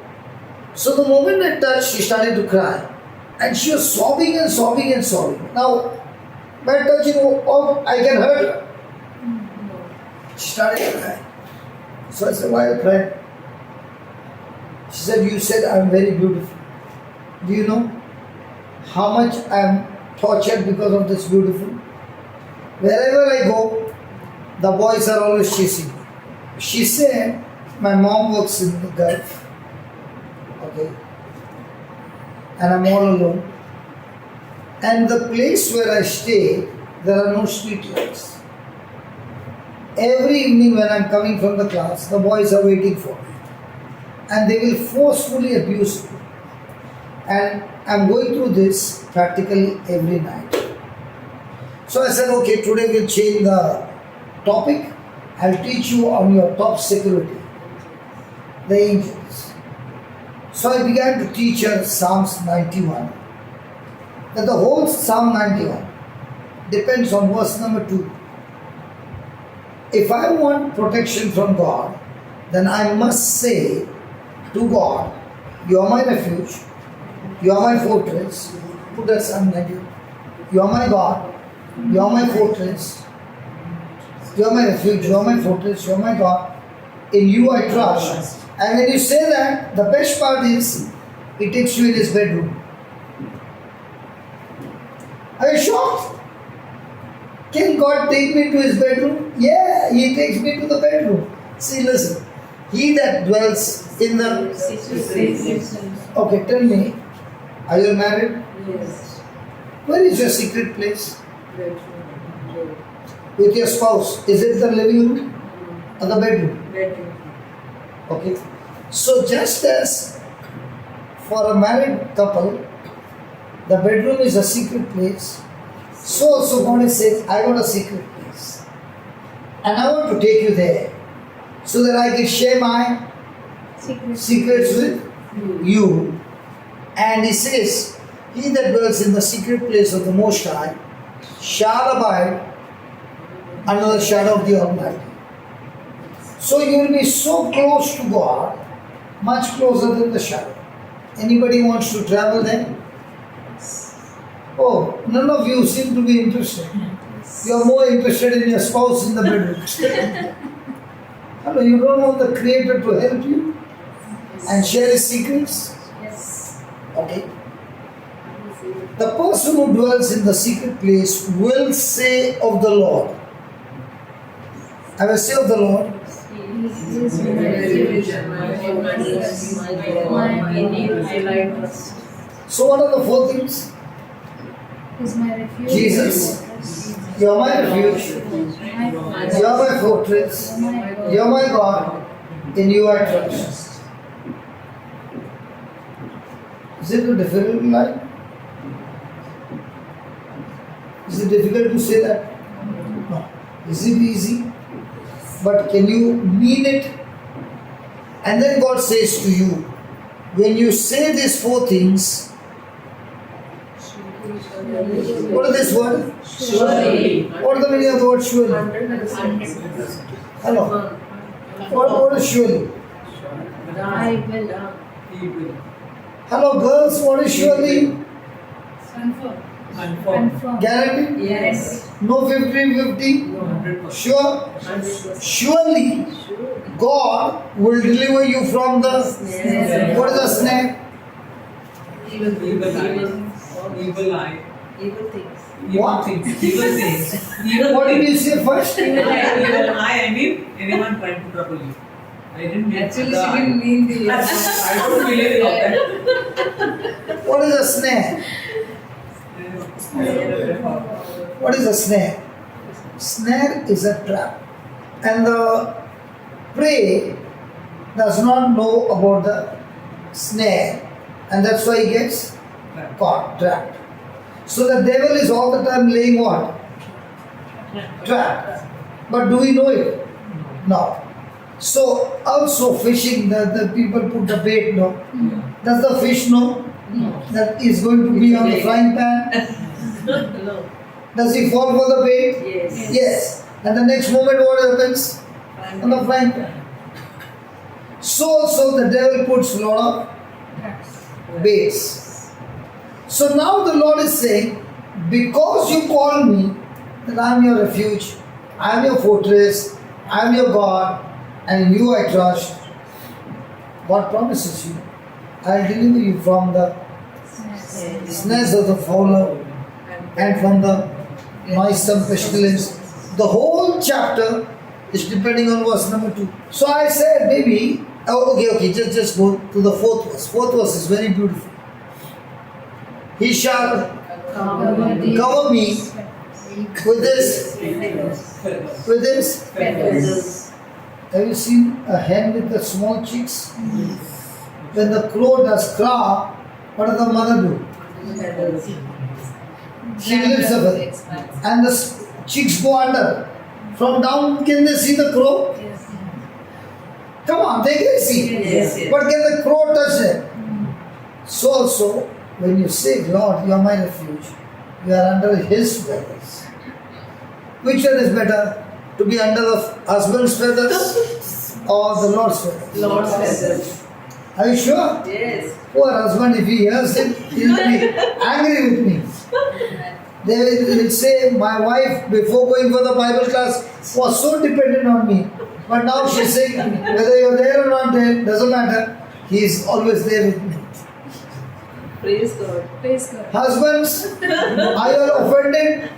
So the moment I touched, she started to cry. And she was sobbing and sobbing and sobbing. Now, by touching, oh, I can hurt her. She started crying. So I said, why are you crying? She said, you said I'm very beautiful. Do you know how much I'm tortured because of this beautiful? Wherever I go, the boys are always chasing me. She said, my mom works in the Gulf. Okay. And I'm all alone. And the place where I stay, there are no street lights. Every evening when I'm coming from the class, the boys are waiting for me. And they will forcefully abuse me. And I'm going through this practically every night. So I said, okay, today we'll change the topic. I'll teach you on your top security, the angels. So I began to teach her Psalms 91. That the whole Psalm 91 depends on verse number 2. If I want protection from God, then I must say to God, you are my refuge, you are my fortress. Put that Psalm 91. You are my God, you are my fortress, you are my refuge, you are my fortress, you are my God. In you I trust. And when you say that, the best part is, he takes you in his bedroom. Are you shocked? Can God take me to his bedroom? Yeah, he takes me to the bedroom. See, listen. He that dwells in the... Okay, tell me, are you married? Yes. Where is your secret place? With your spouse. Is it the living room or the bedroom? Okay. So just as for a married couple, the bedroom is a secret place, so also God is saying, I got a secret place. And I want to take you there so that I can share my secrets with you. And he says, he that dwells in the secret place of the Most High shall abide under the shadow of the Almighty. So you will be so close to God, much closer than the shadow. Anybody wants to travel there? Oh, none of you seem to be interested. You are more interested in your spouse in the bedroom. Hello, you don't want the Creator to help you and share his secrets? Yes. Okay. The person who dwells in the secret place will say of the Lord. I will say of the Lord. So what are the four things? Is my refuge. Jesus, you are my refuge, you are my fortress, you are my God, in you I trust. Is it a difficult line? Is it difficult to say that? No. Is it easy? But can you mean it? And then God says to you, when you say these four things, what is this word? Surely. What is the meaning of the word surely? Hello. What is surely? I will. He will. Hello girls, what is surely? Confirm. Confirm. Guaranteed? Yes. No 50-50? No, 100%. Sure? Surely God will deliver you from the... Snare. What is a snare? Evil eye. Evil things. Evil What? things. Evil things. What did you say first? Evil eye, I mean anyone trying to trouble you. I didn't mean Actually, the she eye. didn't mean the. I don't believe in all that. What is a snare? What is a snare? Snare is a trap. And the prey does not know about the snare. And that's why he gets caught, trapped. So the devil is all the time laying what? Trap. But do we know it? No. So also fishing, the people put the bait, no? Does the fish know that is going to be on the frying pan? No. Does he fall for the bait? Yes. Yes. And the next moment what happens? on the frying pan. So also the devil puts a lot of baits. So now the Lord is saying, because you call me, that I am your refuge, I am your fortress, I am your God, and in you I trust. God promises you, I will deliver you from the snares of the fowler and from the noisome pestilence. The whole chapter is depending on verse number 2. So I said, maybe, okay, just go to the fourth verse. Fourth verse is very beautiful. He shall cover me with his Feathers. Have you seen a hen with the small chicks? When the crow does crow, what does the mother do? She lifts up it, and the chicks go under. From down, can they see the crow? Come on, they can see. Yes. But can the crow touch them? So also, when you say, Lord, you are my refuge, you are under His feathers. Which one is better? To be under the husband's feathers or the Lord's feathers? Lord's feathers. Are you sure? Yes. Poor husband, if he hears it, he will be angry with me. They will say, my wife, before going for the Bible class, was so dependent on me. But now she's saying, whether you're there or not there, doesn't matter. He is always there with me. Praise God. Praise God. Husbands, are you offended?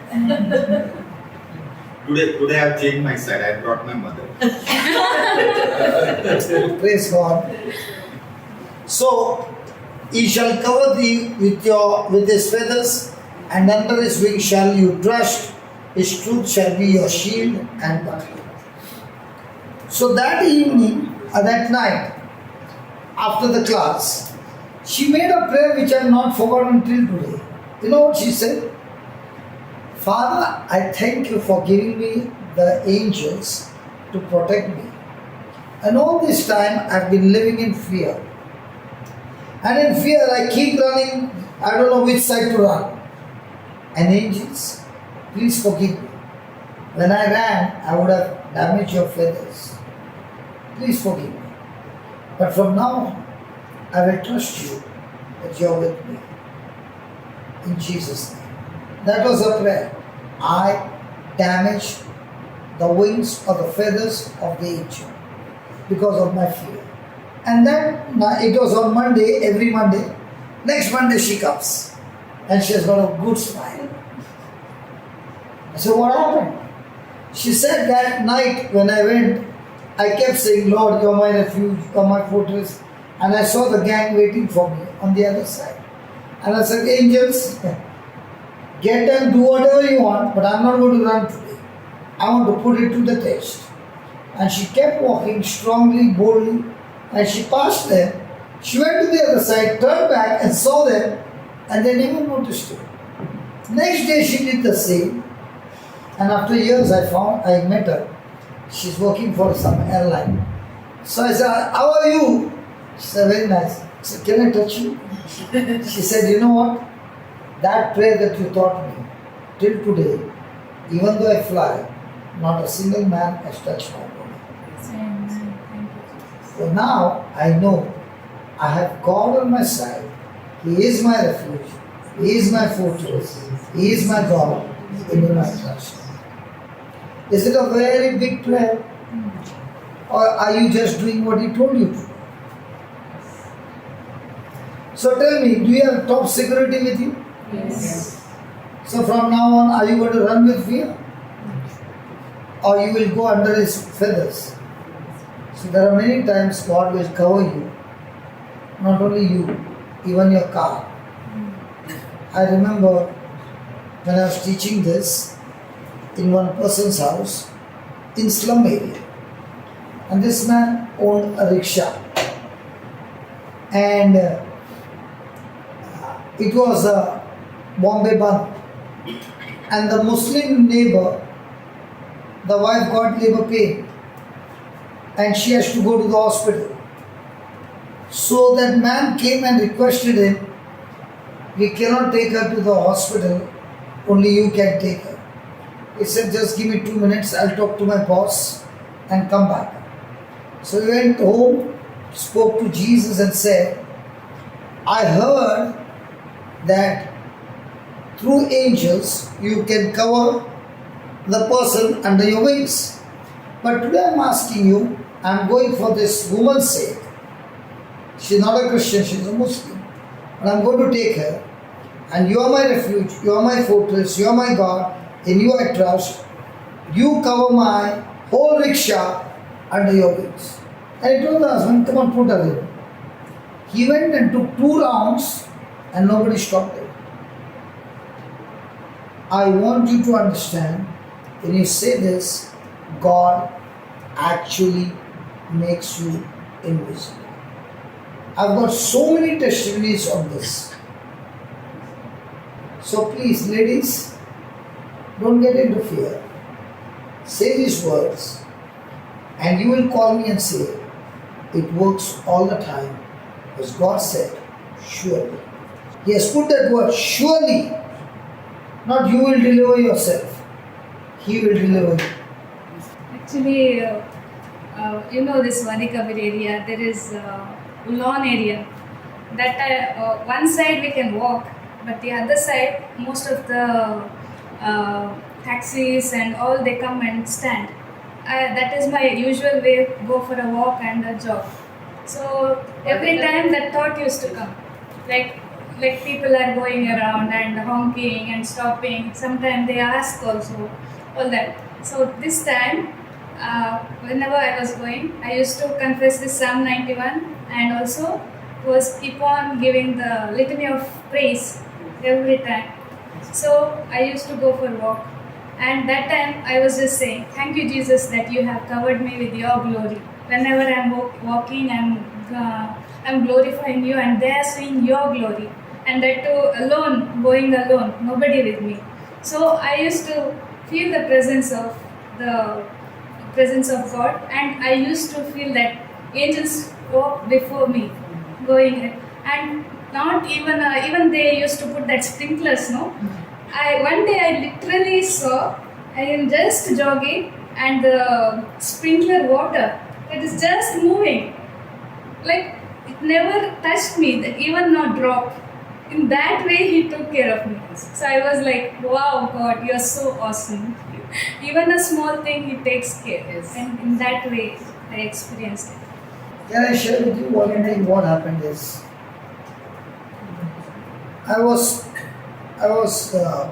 Today I have changed my side. I brought my mother. Praise God. So, He shall cover thee with His feathers, and under His wings shall you trust. His truth shall be your shield and buckler. So that evening, that night, after the class, she made a prayer which I have not forgotten till today. You know what she said? Father, I thank you for giving me the angels to protect me. And all this time I've been living in fear. And in fear I keep running, I don't know which side to run. And angels, please forgive me. When I ran, I would have damaged your feathers. Please forgive me. But from now on, I will trust you that you are with me. In Jesus' name. That was her prayer. I damaged the wings or the feathers of the angel because of my fear. And then it was on Monday, every Monday. Next Monday she comes and she has got a good smile. I said, what happened? She said that night when I went, I kept saying, Lord, you are my refuge, you are my fortress. And I saw the gang waiting for me on the other side. And I said, angels, get and do whatever you want, but I'm not going to run today. I want to put it to the test. And she kept walking strongly, boldly, and she passed them. She went to the other side, turned back and saw them, and they never noticed her. Next day she did the same, and after years I met her. She's working for some airline. So I said, how are you? She said, very nice. I said, can I touch you? She said, you know what? That prayer that you taught me, till today, even though I fly, not a single man has touched my body. Amen. Thank you. So now I know I have God on my side. He is my refuge. He is my fortress. He is my God. In Him I trust. Is it a very big prayer? Or are you just doing what He told you to do? So tell me, do you have top security with you? Yes. So from now on, are you going to run with fear? Or you will go under His feathers? So there are many times God will cover you. Not only you, even your car. I remember when I was teaching this in one person's house in slum area. And this man owned a rickshaw. And it was a Bombay Band. And the Muslim neighbor, the wife got labor pain. And she has to go to the hospital. So that man came and requested him, we cannot take her to the hospital, only you can take her. He said, just give me 2 minutes, I'll talk to my boss and come back. So he went home, spoke to Jesus and said, I heard that through angels you can cover the person under your wings. But today I'm asking you, I'm going for this woman's sake. She's not a Christian, she's a Muslim. But I'm going to take her. And you are my refuge, you are my fortress, you are my God, in you I trust. You cover my whole rickshaw under your wings. And he told the husband, come on, put her in. He went and took 2 rounds and nobody stopped him. I want you to understand, when you say this, God actually makes you invisible. I've got so many testimonies on this. So please, ladies, don't get into fear. Say these words and you will call me and say, it works all the time. As God said, surely. He has put that word, surely. Not you will deliver yourself. He will deliver you. Actually, this Vanikabir area, there is lawn area. That one side we can walk, but the other side, most of the taxis and all, they come and stand. That is my usual way, go for a walk and a jog. So every time that thought used to come, like people are going around and honking and stopping. Sometimes they ask also, all that. So this time, whenever I was going, I used to confess this Psalm 91 and also was keep on giving the litany of praise every time. So I used to go for a walk. And that time I was just saying, thank you Jesus that you have covered me with your glory. Whenever I'm walking, I'm glorifying you and they are seeing your glory. And that too alone, going alone, nobody with me. So I used to feel the presence of God, and I used to feel that angels walk before me, going, and not even they used to put that sprinklers, no. One day I literally saw, I am just jogging and the sprinkler water, it is just moving, like it never touched me, even not drop. In that way he took care of me. So I was like, wow God, you're so awesome. Even a small thing he takes care. Yes. And in that way I experienced it. Can I share with you one thing? What happened is, I was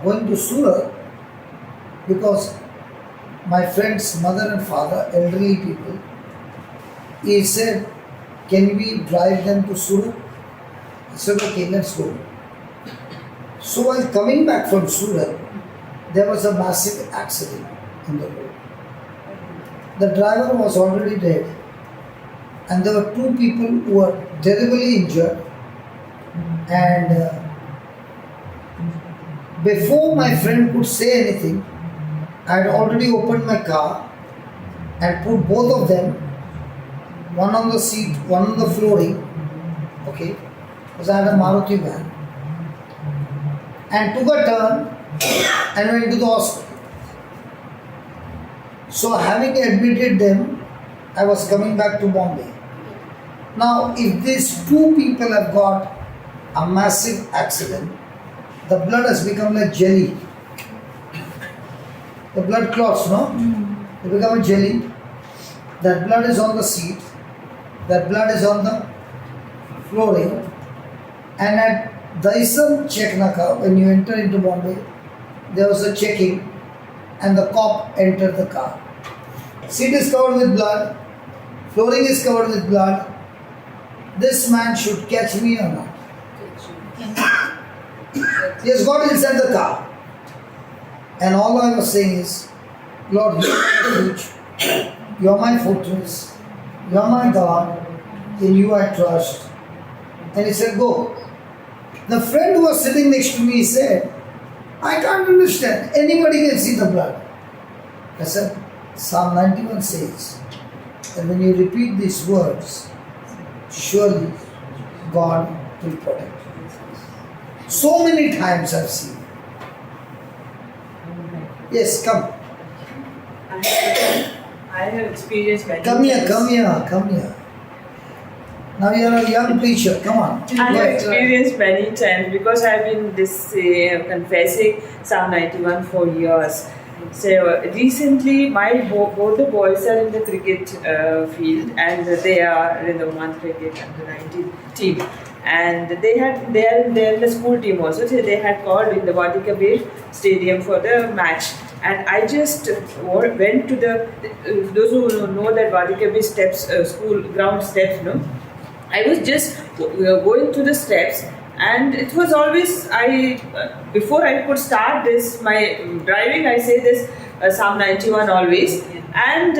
going to Surat because my friend's mother and father, elderly people, he said, can we drive them to Surat? I said, okay, let's go. So while coming back from Surat, there was a massive accident on the road. The driver was already dead, and there were 2 people who were terribly injured. And before my friend could say anything, I had already opened my car and put both of them, one on the seat, one on the flooring, okay, because I had a Maruti van, and took a turn and went to the hospital. So having admitted them, I was coming back to Bombay. Now, if these 2 people have got a massive accident, the blood has become like jelly. The blood clots, no? They become a jelly. That blood is on the seat. That blood is on the flooring. And at Daisam Cheknaka, when you enter into Bombay, there was a checking and the cop entered the car. Seat is covered with blood. Flooring is covered with blood. This man should catch me or not? He has got inside the car. And all I was saying is, Lord, you are my refuge, you are my fortress, you are my God, in you I trust. And he said, go. The friend who was sitting next to me said, I can't understand, anybody can see the blood. I said, Psalm 91 says that when you repeat these words, surely God will protect you. So many times I've seen. Yes, come. I have experienced many Come here, times. come here. Now you are a young preacher, come on. I have Right. experienced many times because I've been confessing Psalm 91 for years. So recently, both the boys are in the cricket field, and they are in the women's cricket under 19 team. And they are in the school team also. So they had called in the Vadika Bay Stadium for the match. And I just went to those who know that Vadika Bay steps, school ground steps, no? I was just going through the steps, and it was always before I could start this my driving, I say this Psalm 91 always, and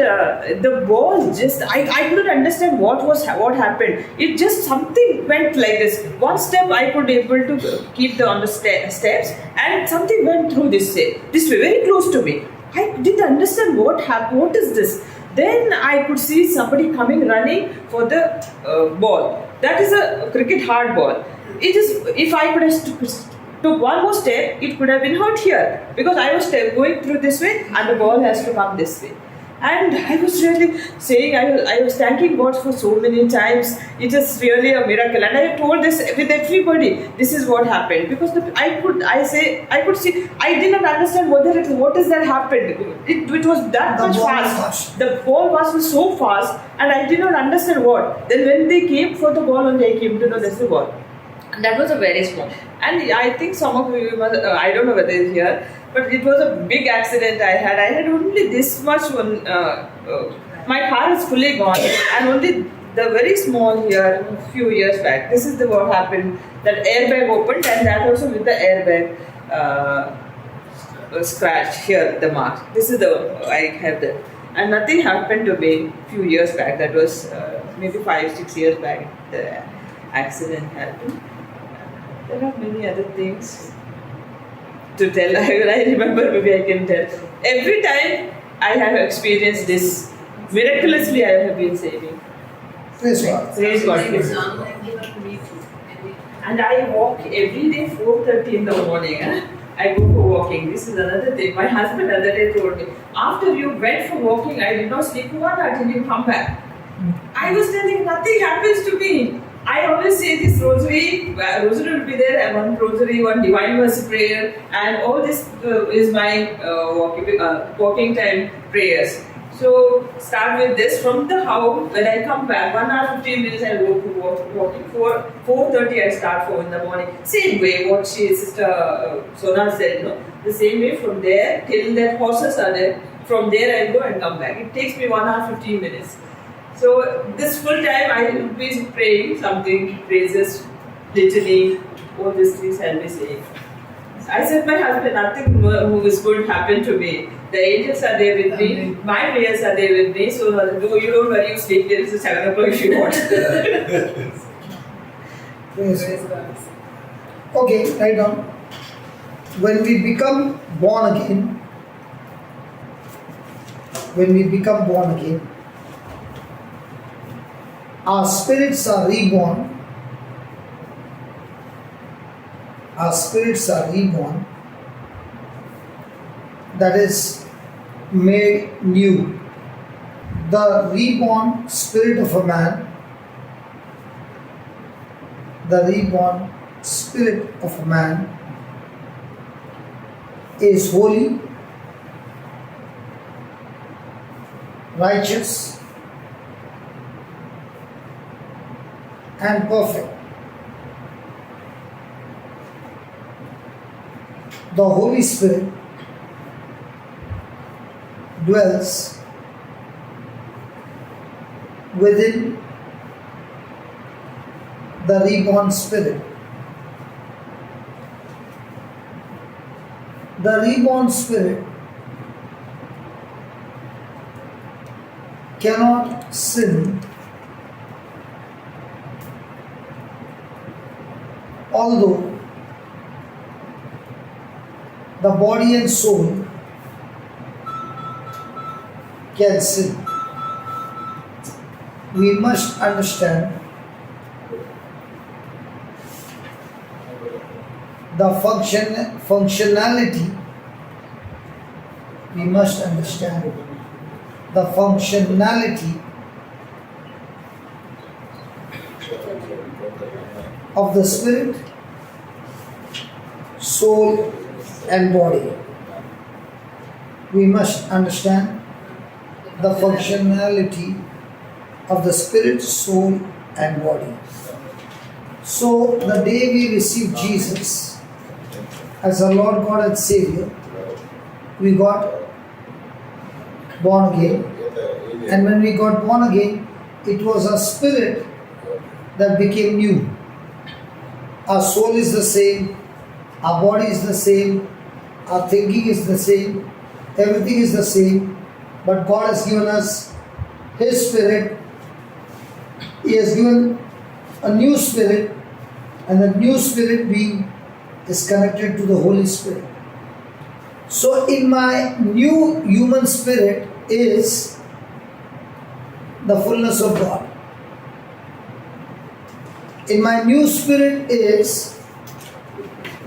the ball just I couldn't understand what happened. It just something went like this. One step I could able to keep on the steps, and something went through this way very close to me. I didn't understand what happened. What is this? Then I could see somebody coming running for the ball. That is a cricket hard ball. It is, if I could have took one more step, it could have been hurt here, because I was going through this way and the ball has to come this way. And I was really saying, I was thanking God for so many times. It is really a miracle. And I told this with everybody, this is what happened. Because I could see, I did not understand what is that happened. It was that much fast. The ball was so fast, and I did not understand what. Then when they came for the ball, only I came to know that's the ball. And that was a very small. And I think some of you, I don't know whether it's here, but it was a big accident I had. I had only this much one. My car is fully gone, and only the very small here a few years back. This is what happened. That airbag opened, and that also with the airbag scratch here, the mark. This is I have that. And nothing happened to me a few years back. That was maybe 5-6 years back. The accident happened. There are many other things to tell. I remember, maybe I can tell. Every time I have experienced this, miraculously I have been saving. Praise God. Praise God. And I walk every day 4:30 in the morning. I go for walking. This is another thing. My husband the other day told me, after you went for walking, I did not sleep one until you come back. I was telling nothing happens to me. I always say this rosary will be there, and one rosary, one divine mercy prayer, and all this is my walking time prayers. So start with this from the house. When I come back, 1 hour 15 minutes I go to walking. 4:30 I start for in the morning. Same way what sister Sona said, no? The same way from there till that horses are there. From there I go and come back. It takes me 1 hour 15 minutes. So this full time I will be praying something, praises, litany, all these things I will be saying. I said, my husband, nothing who is good happened to me. The angels are there with me, my prayers are there with me, so no, you don't worry, you sleep till 7 o'clock if you want. Praise God. Okay, write down. When we become born again, our spirits are reborn. That is made new. The reborn spirit of a man, is holy, righteous, and perfect. The Holy Spirit dwells within the reborn spirit. The reborn spirit cannot sin, although the body and soul can sin. We must understand the functionality. We must understand the functionality of the spirit, soul, and body. We must understand the functionality of the spirit, soul, and body. So, the day we receive Jesus as our Lord God and Savior, we got born again. And when we got born again, it was our spirit that became new. Our soul is the same, our body is the same, our thinking is the same, everything is the same, but God has given us His Spirit. He has given a new spirit, and the new spirit being is connected to the Holy Spirit. So in my new human spirit is the fullness of God. In my new spirit is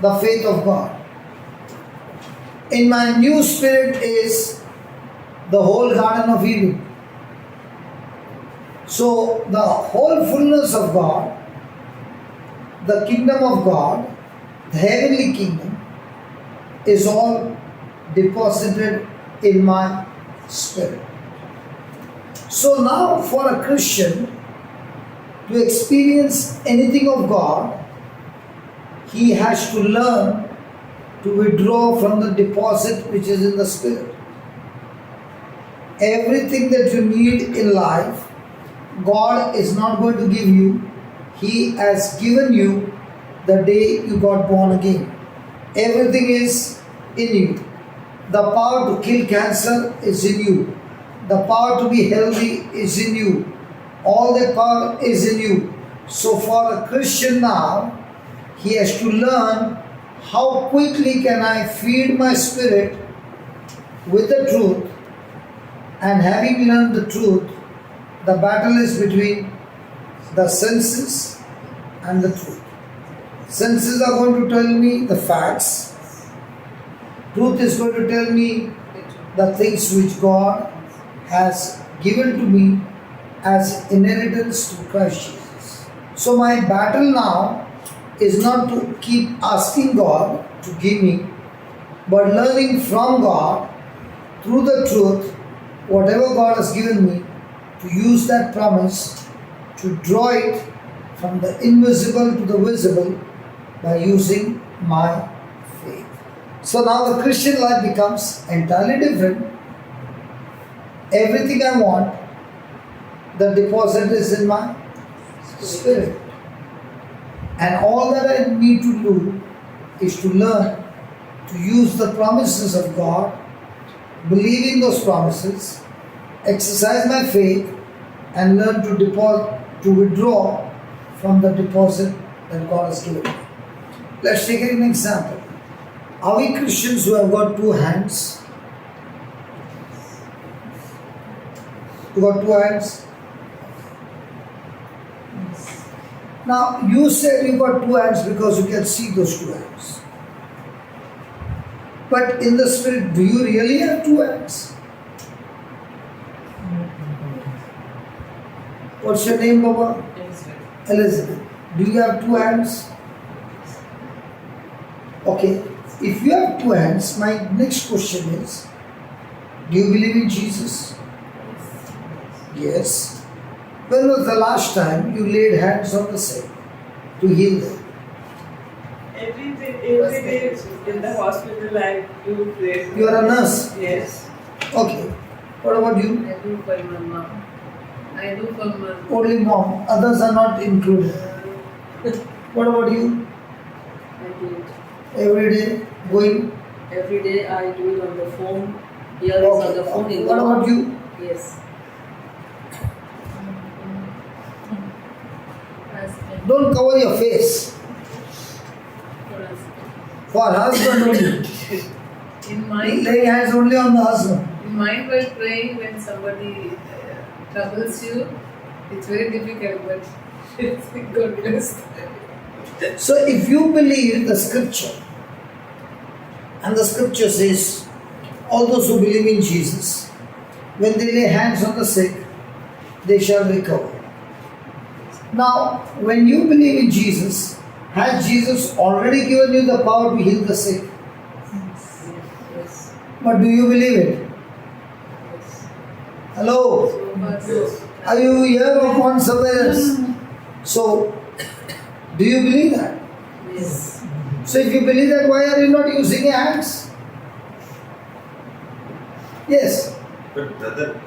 the faith of God. In my new spirit is the whole Garden of Eden. So the whole fullness of God, the kingdom of God, the heavenly kingdom, is all deposited in my spirit. So now for a Christian to experience anything of God, he has to learn to withdraw from the deposit which is in the spirit. Everything that you need in life, God is not going to give you. He has given you the day you got born again. Everything is in you. The power to kill cancer is in you. The power to be healthy is in you. All that power is in you. So for a Christian now, he has to learn how quickly can I feed my spirit with the truth, and having learned the truth, the battle is between the senses and the truth. Senses are going to tell me the facts. Truth is going to tell me the things which God has given to me as inheritance to Christ Jesus. So my battle now is not to keep asking God to give me, but learning from God through the truth, whatever God has given me, to use that promise to draw it from the invisible to the visible by using my faith. So now the Christian life becomes entirely different. Everything I want, the deposit is in my spirit. And all that I need to do is to learn to use the promises of God, believe in those promises, exercise my faith, and learn to withdraw from the deposit that God has given me. Let's take an example. Are we Christians who have got two hands? You got two hands? Now, you said you got two hands because you can see those two hands. But in the spirit, do you really have two hands? What's your name, Baba? Elizabeth. Do you have two hands? Okay. If you have two hands, my next question is, do you believe in Jesus? Yes. When was the last time you laid hands on the sick to heal them? Every day in the hospital I do pray. You are a nurse? Yes. Okay. What about you? I do for my mom. I do for my Only mom. Others are not included. What about you? I do it. Every day going? Every day I do it on the phone. Here is on the phone. In What the about you? Yes. husband. Don't cover your face. For husband only. In mind, Lay hands only on the husband. in mind while praying, when somebody troubles you, it's very difficult, but it's God bless. So if you believe the scripture, and the scripture says, all those who believe in Jesus when they lay hands on the sick, they shall recover. Now, when you believe in Jesus, has Jesus already given you the power to heal the sick? Yes. But do you believe it? Yes. Hello? So far, Yes. Are you here or gone somewhere else? So, do you believe that? yes. So, if you believe that, why are you not using your hands? Yes. But brother,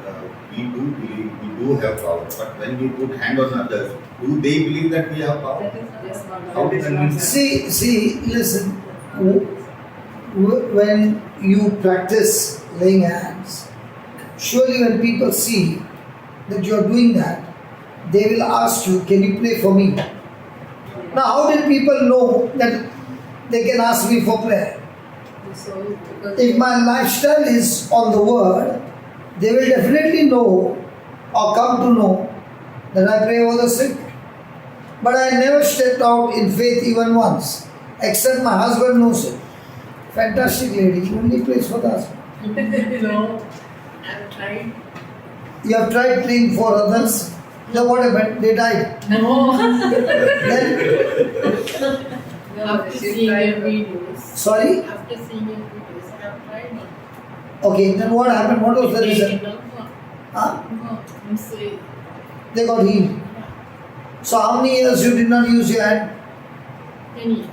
we do believe we do have power. But when we put hand on others, do they believe that we have power? That is not Yes, not How that. can we See, listen. When you practice laying hands, surely when people see that you are doing that, they will ask you, can you pray for me? Now, how did people know that they can ask me for prayer? so because If my lifestyle is on the word, they will definitely know or come to know that I pray over the sick. But I never stepped out in faith even once, except my husband knows it. Fantastic lady, she only prays for the husband. No, I've tried. You have tried praying for others, then what happened? They died. No. Then, no, After she seeing tried, your videos. sorry? After seeing your videos, I have tried it. Okay, then what happened? What was the reason? No, Huh? no, I'm saying. They got healed. So how many years you did not use your hand? 10 years.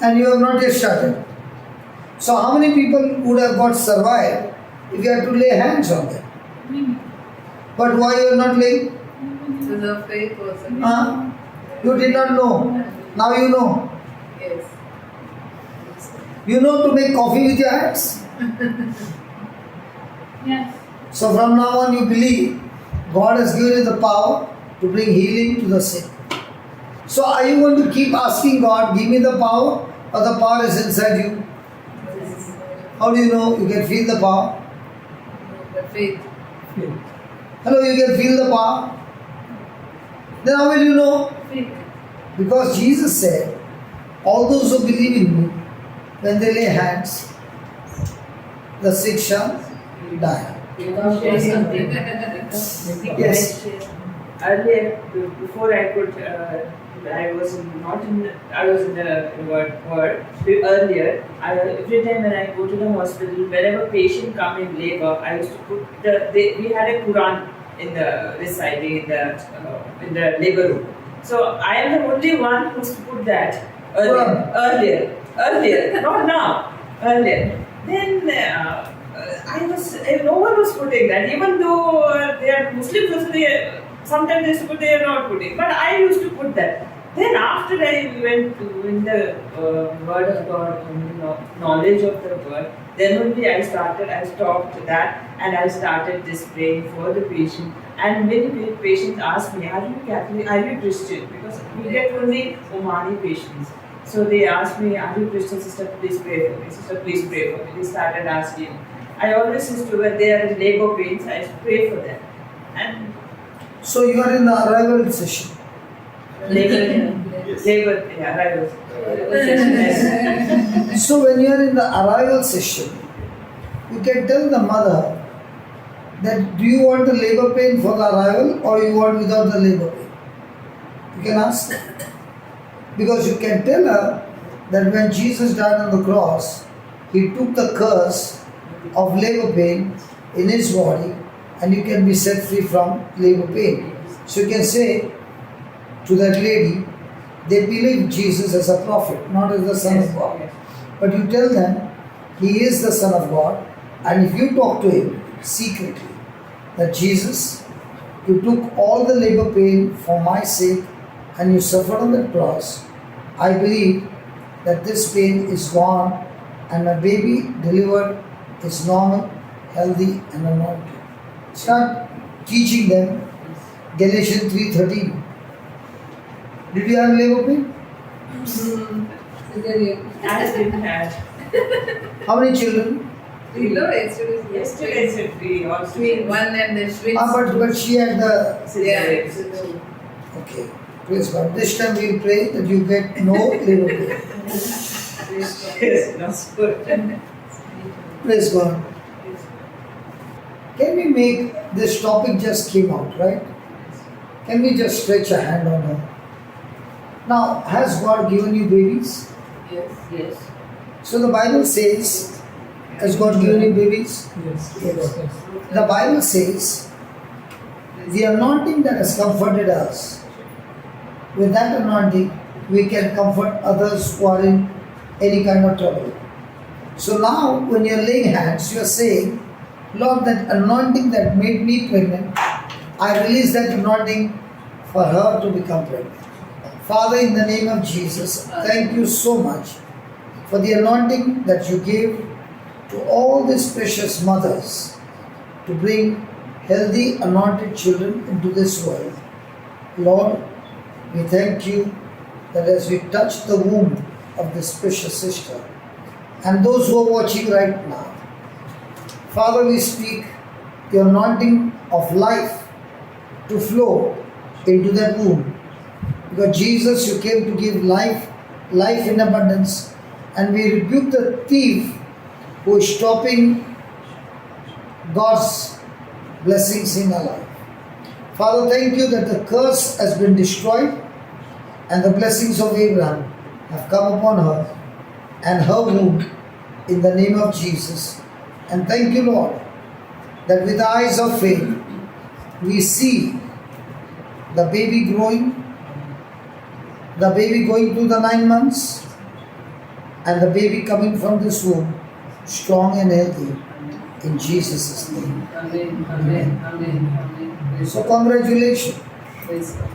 And you have not yet started. So how many people would have got survived if you had to lay hands on them? But why you are not laying? It was a faith person. Huh? You did not know. Now you know. Yes. You know to make coffee with your hands. Yes. So from now on you believe God has given you the power to bring healing to the sick. So are you going to keep asking God, give me the power, or the power is inside you? How do you know? You can feel the power. The faith. Hello, you can feel the power. Then how will you know? Faith. Because Jesus said, all those who believe in me, when they lay hands, the sick shall die. Share something. Yes. Earlier, before I could, I was not in. I was in the ward. Earlier, every time when I go to the hospital, whenever patient come in labor, I used to put we had a Quran in the residing in the labor room. So I am the only one who used to put that earlier, not now, earlier. Then no one was putting that, even though they are Muslims, also sometimes they used to put, they are not putting. But I used to put that. Then after I went to in the word of God, knowledge of the word, then only I stopped that and I started this praying for the patient. And many patients ask me, are you Catholic, are you Christian? Because we get only Omani patients. So they ask me, are you Christian? Sister, please pray for me. Sister, please pray for me. They started asking. I always used to, when they are in labor pains, I pray for them. And So you are in the arrival session. Yes. arrival. So when you are in the arrival session, you can tell the mother that do you want the labor pain for the arrival or you want without the labor pain? You can ask her. Because you can tell her that when Jesus died on the cross, he took the curse of labor pain in his body and you can be set free from labor pain. So you can say to that lady, they believe Jesus as a prophet, not as the Son of God. But you tell them, he is the Son of God, and if you talk to him secretly, that Jesus, you took all the labor pain for my sake and you suffered on the cross, I believe that this pain is gone and my baby delivered is normal, healthy and anointed. Start teaching them Galatians 3:13. Did you have labor pain? I didn't have. How many children? Yesterday said we all Twin, one and then twins. But she had the. cesarean. Okay, praise God. This time we'll pray that you get no labor pain. Yes, that's good. Praise God. Can we make this topic just came out, right? Can we just stretch a hand on her? Now, has God given you babies? Yes. Yes. So the Bible says, has God given you babies? Yes. Yes. The Bible says, the anointing that has comforted us, with that anointing, we can comfort others who are in any kind of trouble. So now, when you're laying hands, you're saying, Lord, that anointing that made me pregnant, I release that anointing for her to become pregnant. Father, in the name of Jesus, thank you so much for the anointing that you gave to all these precious mothers to bring healthy, anointed children into this world. Lord, we thank you that as we touch the womb of this precious sister and those who are watching right now, Father, we speak your anointing of life to flow into that womb. Because Jesus, you came to give life, life in abundance, and we rebuke the thief who is stopping God's blessings in our life. Father, thank you that the curse has been destroyed and the blessings of Abraham have come upon her and her womb in the name of Jesus. And thank you, Lord, that with eyes of faith we see the baby growing, the baby going through the 9 months, and the baby coming from this womb strong and healthy in Jesus' name. Amen. Amen. Amen. Amen. So congratulations. Praise God.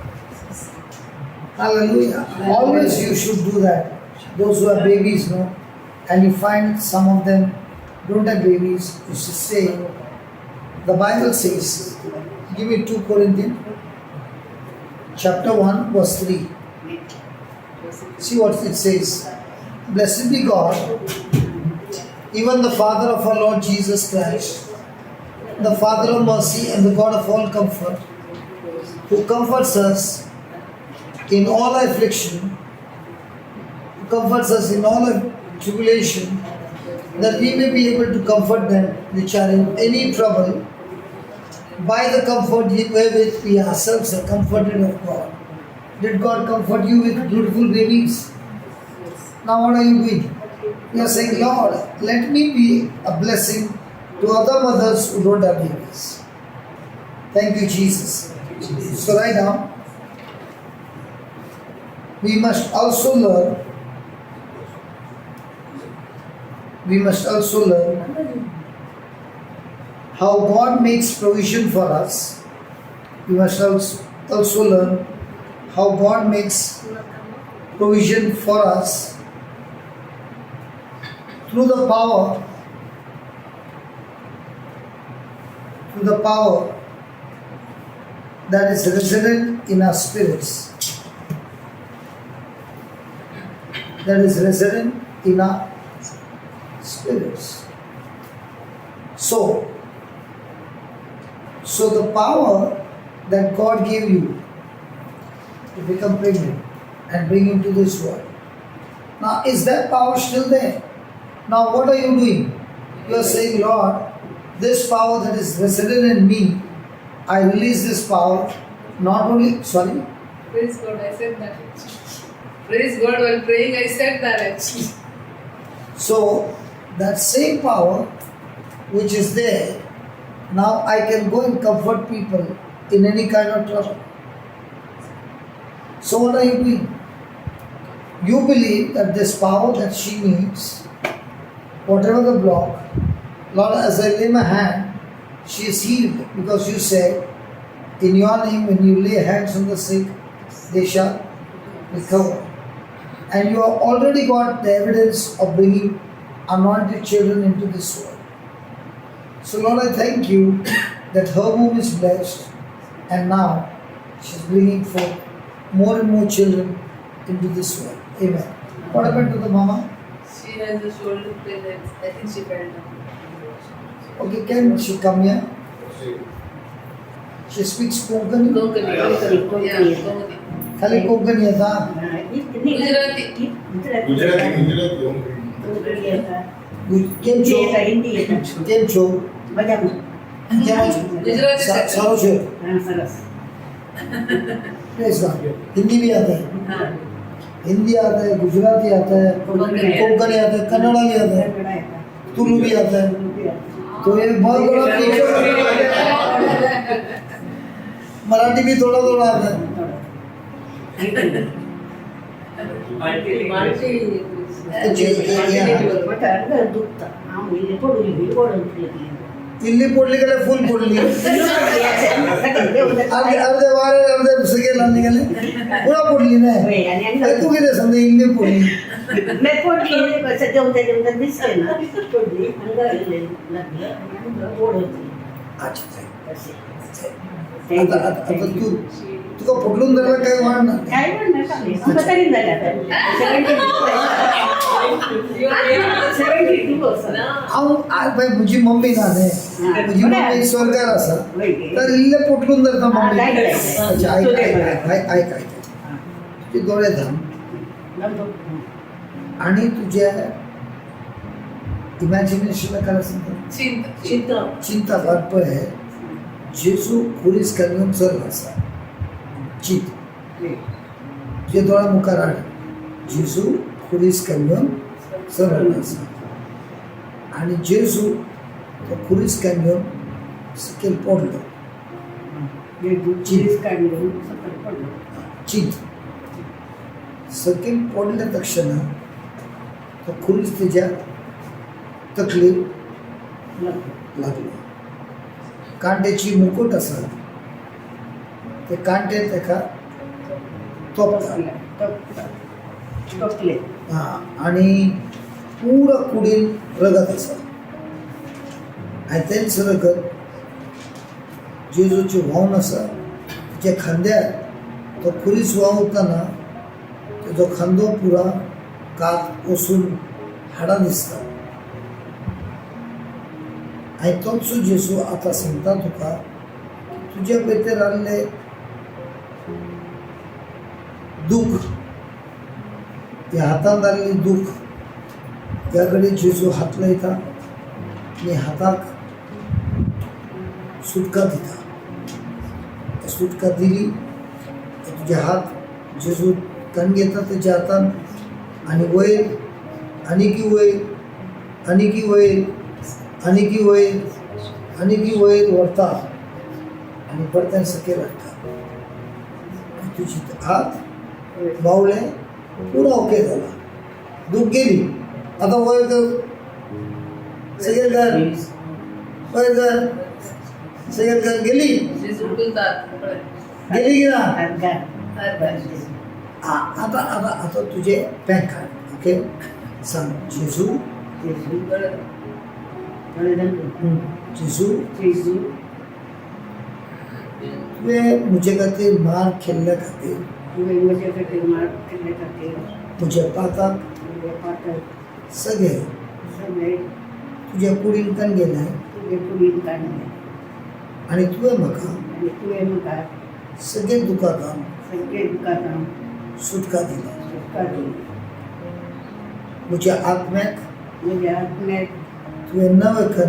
Hallelujah. Always you should do that. Those who have babies, no, and you find some of them don't have babies, you should say, the Bible says, give me 2 Corinthians chapter 1 verse 3. See what it says. Blessed be God, even the Father of our Lord Jesus Christ, the Father of mercy and the God of all comfort, who comforts us in all our affliction, who comforts us in all our tribulation, that we may be able to comfort them which are in any trouble by the comfort wherewith we ourselves are comforted of God. Did God comfort you with beautiful babies? Now what are you doing? You are saying, Lord, let me be a blessing to other mothers who don't have babies. Thank you, Jesus. So write down. We must also learn how God makes provision for us. We must also learn how God makes provision for us through the power that is resident in our spirits. That is resident in our spirits. So the power that God gave you to become pregnant and bring into this world. Now, is that power still there? Now, what are you doing? You are saying, Lord, this power that is resident in me, I release this power, not only, sorry? Praise God, I said that. Praise God, while praying, I said that actually. So, that same power which is there, now I can go and comfort people in any kind of trouble. So what are you doing? You believe that this power that she needs, whatever the block, Lord, as I lay my hand, she is healed, because you said, in your name, when you lay hands on the sick, they shall recover. And you have already got the evidence of bringing anointed children into this world. So Lord, I thank you that her womb is blessed, and now she's bringing forth more and more children into this world. Amen. What happened to the mama? She has a shoulder pain. I think she fell down. Okay, can she come here? She speaks Konkani? Konkani. Yeah, Konkani. Khali Konkani था. Gujarati. કેમ છો? કેમ છો? गुजराती से। सारो छे सरस press Hindi भी आता है, हाँ, हिंदी आता है, गुजराती आता है, कोंकणी आता है, कन्नड़ा भी आता है, तुलु भी आता है। तो ये बहुत बड़ा फीचर है। मराठी भी थोड़ा थोड़ा आता है। ಇಲ್ಲಿ ಕೊಡ್ಲಿಕ್ಕೆಲ್ಲ ಫುಲ್ ಕೊಡ್ಲಿ अर्धे वारे अर्धे सगळे लांदिಗೆಲ್ಲ पुरा ಕೊಡ್ಲಿನೇ ತೂಗಿದೆ ಸಂದೆ ಇಲ್ಲಿ ಕೊಡ್ಲಿ आता तू तुका पटलून धरला काय वाढणार हांव आज भाई म्हजी मम्मी ना रे म्हजी मम्मी स्वर्गार आसा तर इल्ले पटलून धरता मम्मी अच्छा ऐक तुझे दोळे धाम आणि तुझ्या इमॅजिनेशनला काय सांगता चिंता वाटपय जेजू खुरीस काढून चल आसा चिंत तुझे दोळा मुखार हाड जेजू खुरीस काढून चल आसा आणि जेजू तो खुरीस काढून सकयल पडलो चिंत सकयल पडल्या तक्षण तो खुरीस त्याच्या तकलेक लागलो कांट्याची मुकुट आसा ते कांटे तेका तोपता आणि पुरा कुडीन रगत आसा आणि तेच रगत जेजूचे व्हांवन आसा तिच्या खांद्यार तो खुरीस व्हांवताना तेजो खांदो पुरा कात वसून हाडां दिसता आणि तोच जेजू आता सांगता तुका तुझ्या भितर आसले दुःख ह्या हातांत आसली दुःख त्या कडेन जेजू हात लायता आनी हाताक सुटका दिता सुटका दिली तुझे हात जेजू ताण घेता तेच्या हातान आनी वयर आनीकी वयर आनीकी वयर आनीकी वयर आनीकी वयर व्हरता आनी परतें सकयल हाडटा तुजी हात बावले पुरा ओके जाला दूख गेली आता वयर कर सकयल कर वयर कर सकयल कर गेली गेली की ना आता आता आता तुझे पॅन कार्ड ओके सांग जेजू जेजू तुवें म्हजे खातीर मार खेल्ल्या खातीर म्हज्या पाताक सगळे तुज्या कुडींतल्यान गेले आनी तुवें म्हाका सगळे दुखांतल्यान सुटका दिली म्हज्या आत्म्याक तुवें नवें कर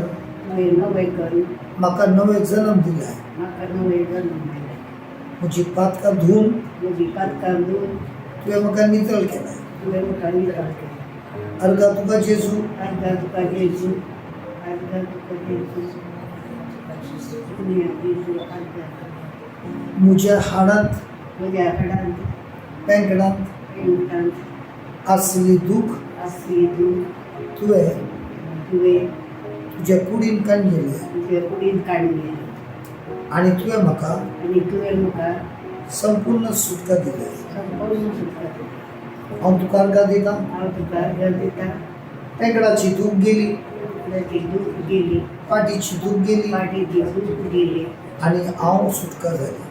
म्हाका नवे जन्म दिला म्हजी पातकां धुवन तुवें म्हाका नितळ केला अर्गा तुका जेजू म्हज्या हाडांत पेंकडांत आसली दूख तुवें तुज्या कुडीन काडली आनी तुवें म्हाका संपूर्ण सुटका दिली हांव तुका अर्घा दिता पेंकडाची दूख गेली पाटीची दूख गेली आनी हांव सुटका जाली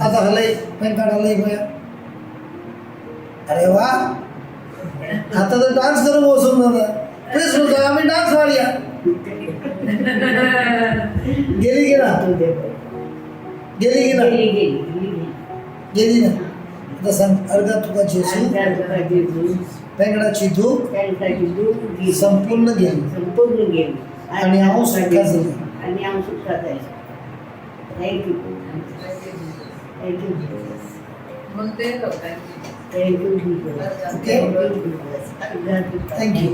आता हलय पेंकाड हलय पळया अरे वा आता तर डान्स करून बसून जाता तेच म्हणतो आम्ही डान्स मारूया गेली की ना गेली ना आता सांग अर्घा तुका जेजू त्यांगडाची धूप त्यांच्याची दूध गेली. संपूर्ण गेली संपूर्ण गेली. आणि हांव सुखां जालें. आणि हांव सुखां जालें. Thank you thank you Jesus. म्हणून ते करताय. Thank you Jesus. Okay. Thank you.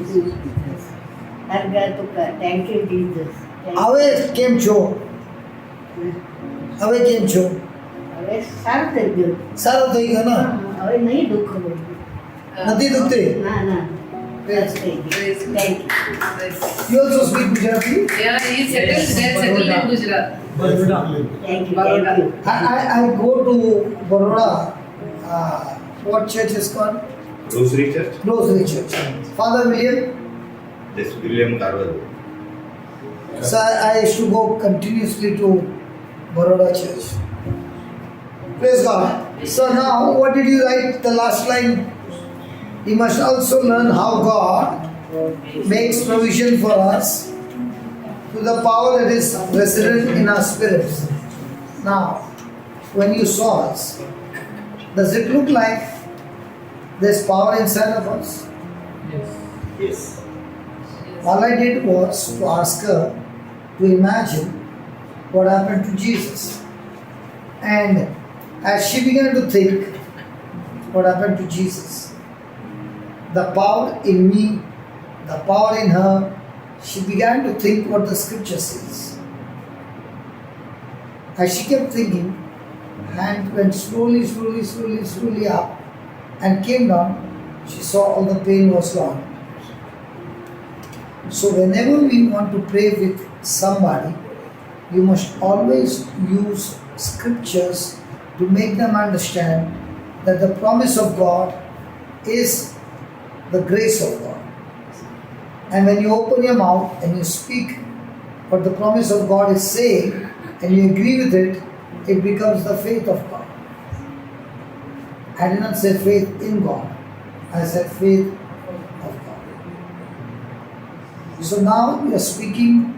हरगा तुका. Thank you Jesus. હવે કેમ છો? હવે કેમ છો? હવે સારું થઈ ગયું. સારો થઈ ગયો ને? હવે નહીં દુઃખ હોય. નથી દુખતી? ના ના બસ થઈ ગયું. Thank You also speak Gujarati? Yeah, he settled in Gujarat. Baroda. You thank you. I go to Baroda. What church is called? Rosary Church, Rosary Church. Father William. this William Carvalho. So I used to go continuously to Baroda Church. Praise God. So now, what did you write? The last line. You must also learn how God makes provision for us through the power that is resident in our spirits. Now, when you saw us, does it look like there's power inside of us? Yes. Yes. All I did was to ask her to imagine what happened to Jesus. And as she began to think what happened to Jesus, the power in me, the power in her, she began to think what the scripture says. As she kept thinking, hand went slowly up and came down. She saw all the pain was gone. So whenever we want to pray with somebody, you must always use scriptures to make them understand that the promise of God is the grace of God. And when you open your mouth and you speak what the promise of God is saying and you agree with it, it becomes the faith of God. I did not say faith in God, I said faith of God. So now we are speaking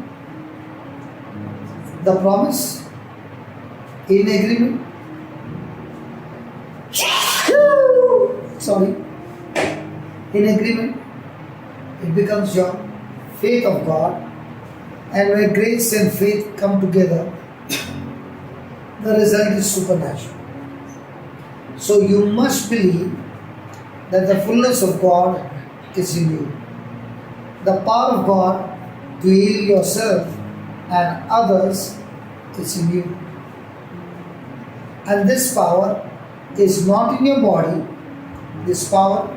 the promise in agreement. Sorry. In agreement, it becomes your faith of God, and when grace and faith come together, the result is supernatural. So you must believe that the fullness of God is in you. The power of God to heal yourself and others is in you. And this power is not in your body, this power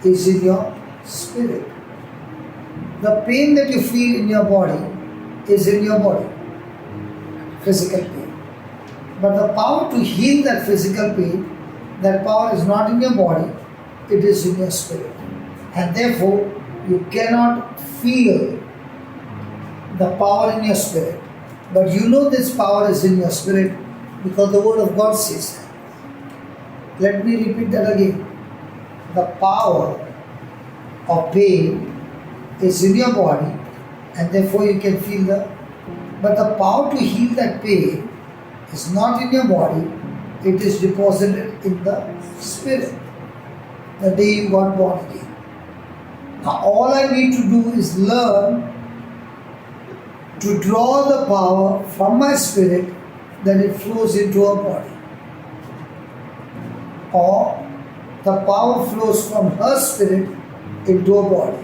is in your spirit. The pain that you feel in your body is in your body, physical pain. But the power to heal that physical pain, that power is not in your body, it is in your spirit. And therefore, you cannot feel the power in your spirit. But you know this power is in your spirit because the Word of God says that. Let me repeat that again. The power of pain is in your body and therefore you can feel but the power to heal that pain is not in your body, it is deposited in the spirit the day you got born again. Now all I need to do is learn to draw the power from my spirit that it flows into a body, or the power flows from her spirit into a body.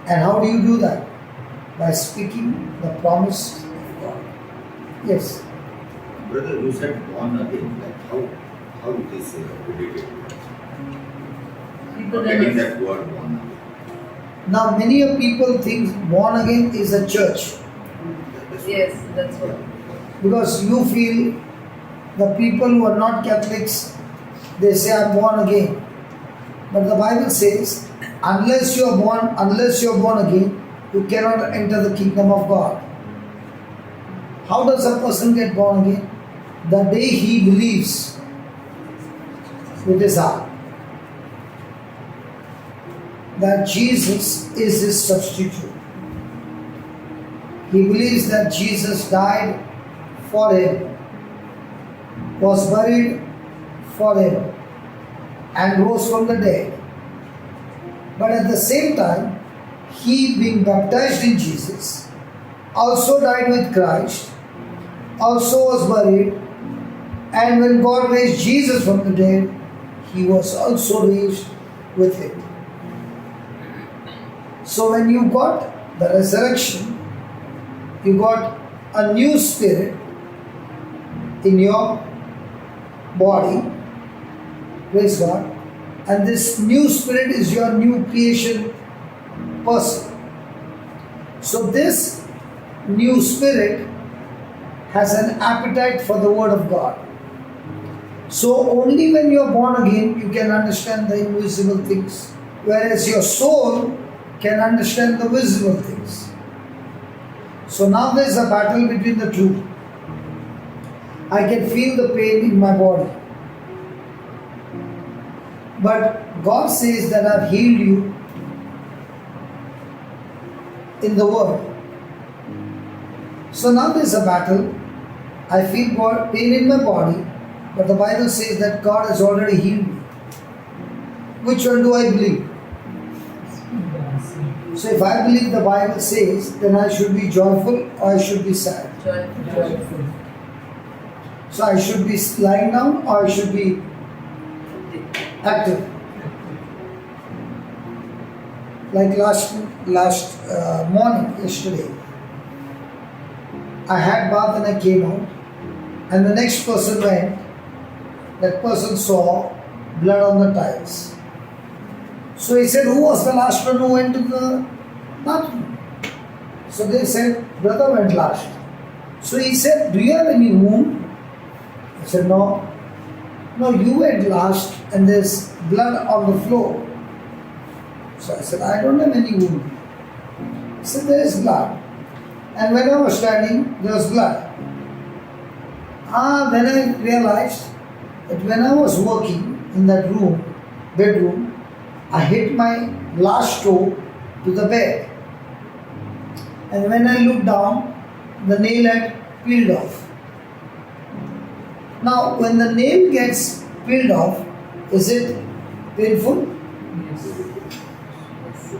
And how do you do that? By speaking the promise of God. Yes. Brother, you said born again. Like how it is related? Getting that word born again. Now many of people think born again is a church. Yes, that's what. Because you feel the people who are not Catholics, they say I'm born again. But the Bible says, unless you are born again, you cannot enter the kingdom of God. How does a person get born again? The day he believes with his heart that Jesus is his substitute. He believes that Jesus died for him, was buried for him, and rose from the dead. But at the same time, he, being baptized in Jesus, also died with Christ, also was buried, and when God raised Jesus from the dead, he was also raised with him. So when you got the resurrection, you got a new spirit in your body, praise God, and this new spirit is your new creation person. So this new spirit has an appetite for the word of God. So only when you are born again you can understand the invisible things, whereas your soul can understand the visible things. So now there is a battle between the two. I can feel the pain in my body, but God says that I've healed you in the word. So now there is a battle. I feel pain in my body, but the Bible says that God has already healed me. Which one do I believe? So if I believe the Bible says, then I should be joyful or I should be sad. Joyful. So I should be lying down or I should be active. Like last morning, yesterday, I had bath and I came out, and the next person went. That person saw blood on the tiles. So he said, who was the last one who went to the bathroom? So they said, brother went last. So he said, do you have any wound? I said, no. No, you went last and there's blood on the floor. So I said, I don't have any wound. He said, there is blood. And when I was standing, there was blood. Then I realized that when I was working in that bedroom, I hit my last toe to the bed. And when I looked down, the nail had peeled off. Now, when the nail gets peeled off, is it painful?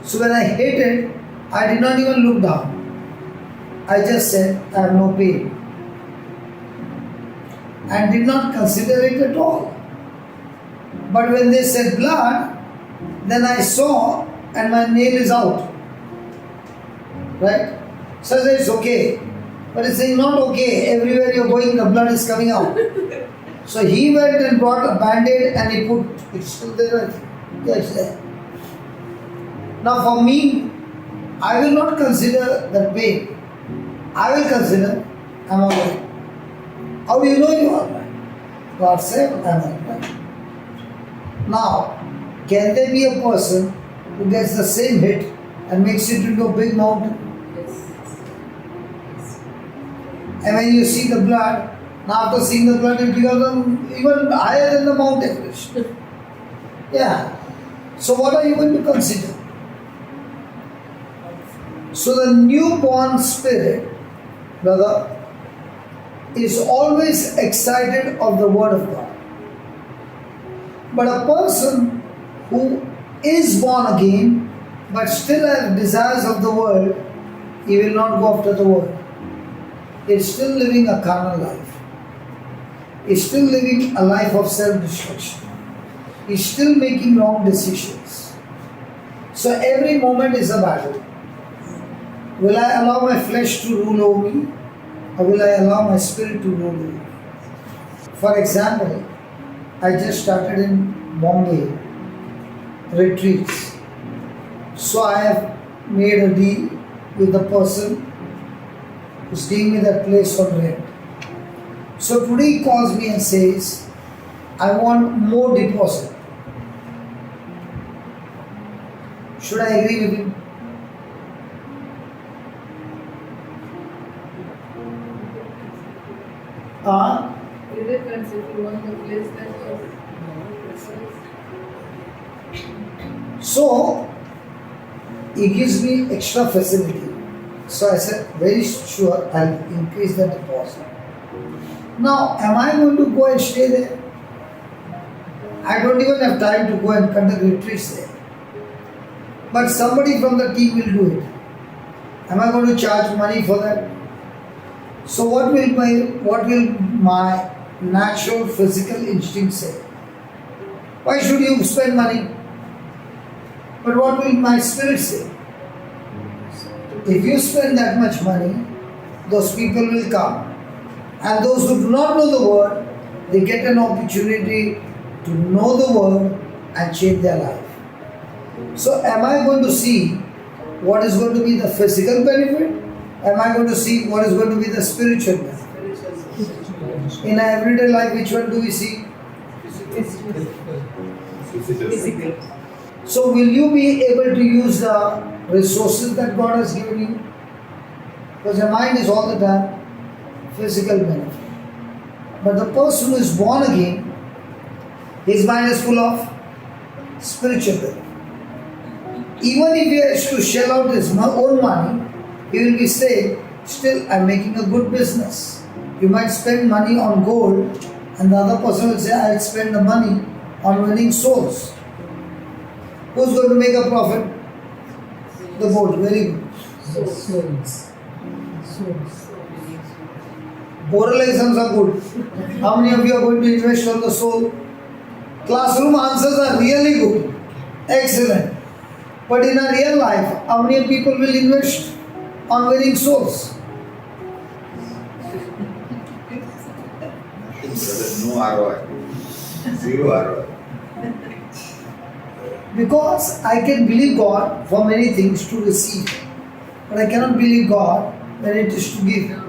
So when I hit it, I did not even look down. I just said, I have no pain. And did not consider it at all. But when they said blood, then I saw and my nail is out. Right? So I said, it's okay. But it's saying not okay. Everywhere you're going, the blood is coming out. So he went and brought a band-aid and he put, it's still there. Yeah, it's there. Now for me, I will not consider that pain. I will consider I'm alright. How do you know you are right? God said I'm alright. Now, can there be a person who gets the same hit and makes it into a big mountain? And when you see the blood, now after seeing the blood, it becomes even higher than the Mount Everest. Yeah. So what are you going to consider? So the newborn spirit, brother, is always excited of the word of God. But a person who is born again but still has desires of the world, he will not go after the world. He is still living a carnal life. He is still living a life of self-destruction. He is still making wrong decisions. So every moment is a battle. Will I allow my flesh to rule over me, or will I allow my spirit to rule over me? For example, I just started in Bombay retreats. So I have made a deal with the person who's giving me that place on rent. So today he calls me and says, I want more deposit. Should I agree with him? It depends if you want the place that So he gives me extra facility. So I said, very sure I'll increase the deposit. Now, am I going to go and stay there? I don't even have time to go and conduct retreats there. but somebody from the team will do it. Am I going to charge money for that? So what will my natural physical instinct say? Why should you spend money? But what will my spirit say? If you spend that much money, those people will come. And those who do not know the word, they get an opportunity to know the word and change their life. So am I going to see what is going to be the physical benefit? Am I going to see what is going to be the spiritual benefit? In our everyday life, which one do we see? Physical. So will you be able to use the resources that God has given you? Because your mind is all the time physical benefit. But the person who is born again, his mind is full of spiritual benefit. Even if he has to shell out his own money, he will be saying, still I'm making a good business. You might spend money on gold and the other person will say, I'll spend the money on winning souls. Who's going to make a profit? The gold, very good. Souls. Oral exams are good. How many of you are going to invest on the soul? Classroom answers are really good. Excellent. But in a real life, how many people will invest on winning souls? No ROI. Zero ROI. Because I can believe God for many things to receive, but I cannot believe God when it is to give.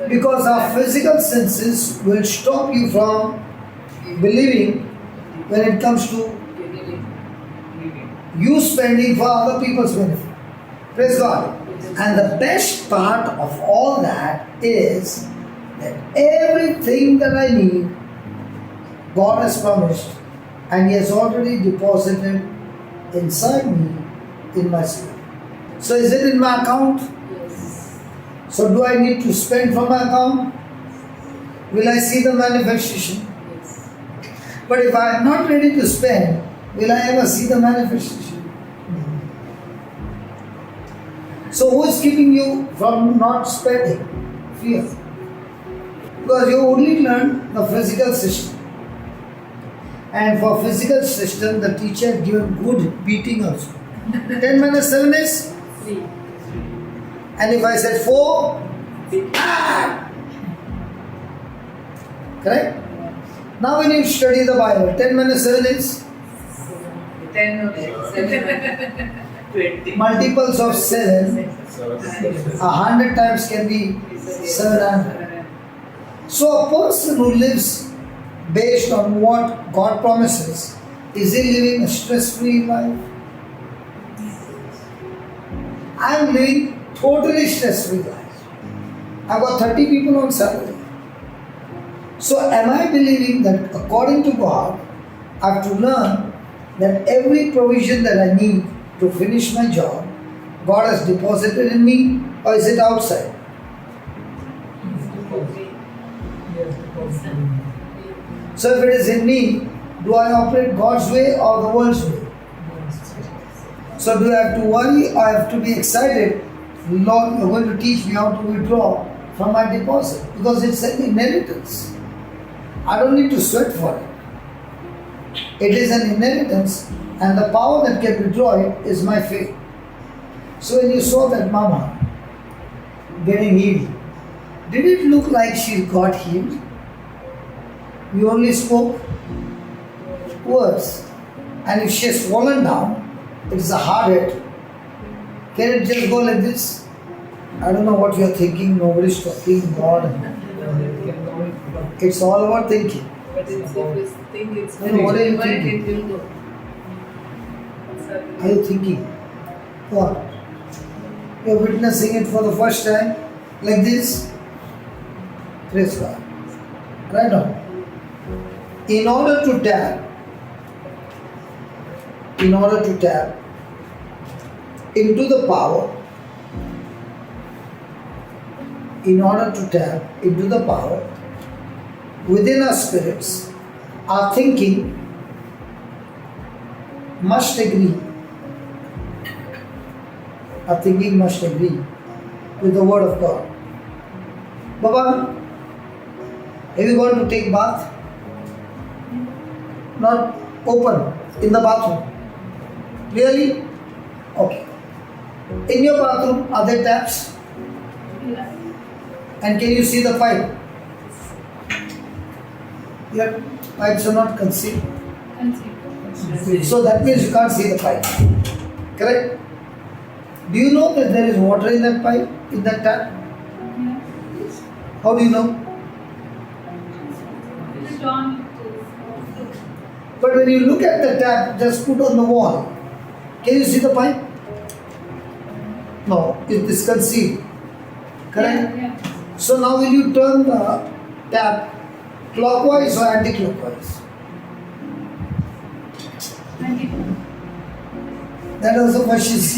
Because our physical senses will stop you from believing when it comes to you spending for other people's benefit. Praise God. And the best part of all that is that everything that I need, God has promised and He has already deposited inside me in my spirit. So is it in my account? Yes. So do I need to spend from my account? Will I see the manifestation? Yes. But if I am not ready to spend, will I ever see the manifestation? So who is keeping you from not spending? Fear. Because you only learn the physical system. And for physical system, the teacher had given good beating also. 10 minus 7 is? 3. And if I said 4, correct? Now when you study the Bible, 10 minus 7 is? 10 or 7. 20. Multiples of 7, 100 times can be 700. So a person who lives based on what God promises, is he living a stress-free life? I am living totally stress-free life. I've got 30 people on salary. So am I believing that according to God, I have to learn that every provision that I need to finish my job, God has deposited in me, or is it outside? So if it is in me, do I operate God's way or the world's way? So do I have to worry or I have to be excited? Lord, you're going to teach me how to withdraw from my deposit because it's an inheritance. I don't need to sweat for it. It is an inheritance and the power that can withdraw it is my faith. So when you saw that mama getting healed, did it look like she got healed? You only spoke words. And if she has fallen down, it's a hard hit. Can it just go like this? I don't know what you're thinking, nobody's talking, God. It's all about thinking. But it's if you think it's No, what are you finished, thinking? it will go. Are you thinking? What? You're witnessing it for the first time? Like this? Praise God. Right on. In order to tap into the power, within our spirits, our thinking must agree, our thinking must agree with the word of God. Baba, have you gone to take bath? Not open in the bathroom. Really? Okay. In your bathroom, are there taps? Yeah. And can you see the pipe? Your pipes are not concealed. So that means you can't see the pipe. Correct? Do you know that there is water in that pipe, in that tap? Yeah. How do you know? It's on. But when you look at the tap just put on the wall, can you see the pipe? No, it is concealed. Correct? Yeah. So now will you turn the tap clockwise or anti-clockwise? That was the question C.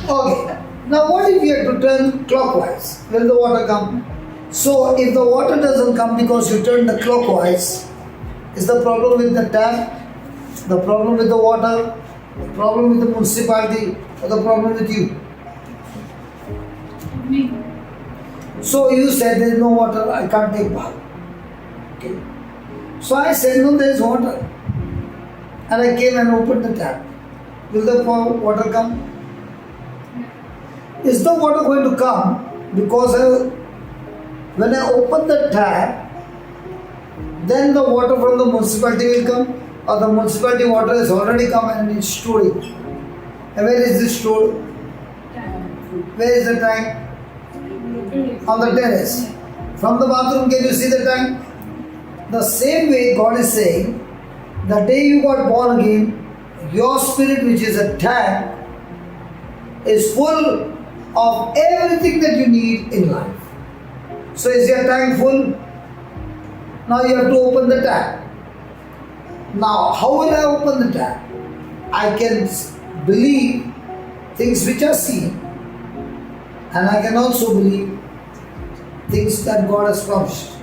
Okay. Now what if you have to turn clockwise? Will the water come? So if the water doesn't come because you turn the clockwise, is the problem with the tap, the problem with the water, the problem with the municipality, or the problem with you? Me. So you said there is no water, I can't take bath. Okay. So I said no, there is water. And I came and opened the tap. Will the water come? Is the water going to come because when I open the tap, then the water from the municipality will come, or the municipality water has already come and it's stored? And where is this stored? Where is the tank? On the terrace. From the bathroom, can you see the tank? The same way God is saying, the day you got born again, your spirit, which is a tank, is full of everything that you need in life. So is your tank full? Now you have to open the tap. Now, how will I open the tap? I can believe things which are seen, and I can also believe things that God has promised.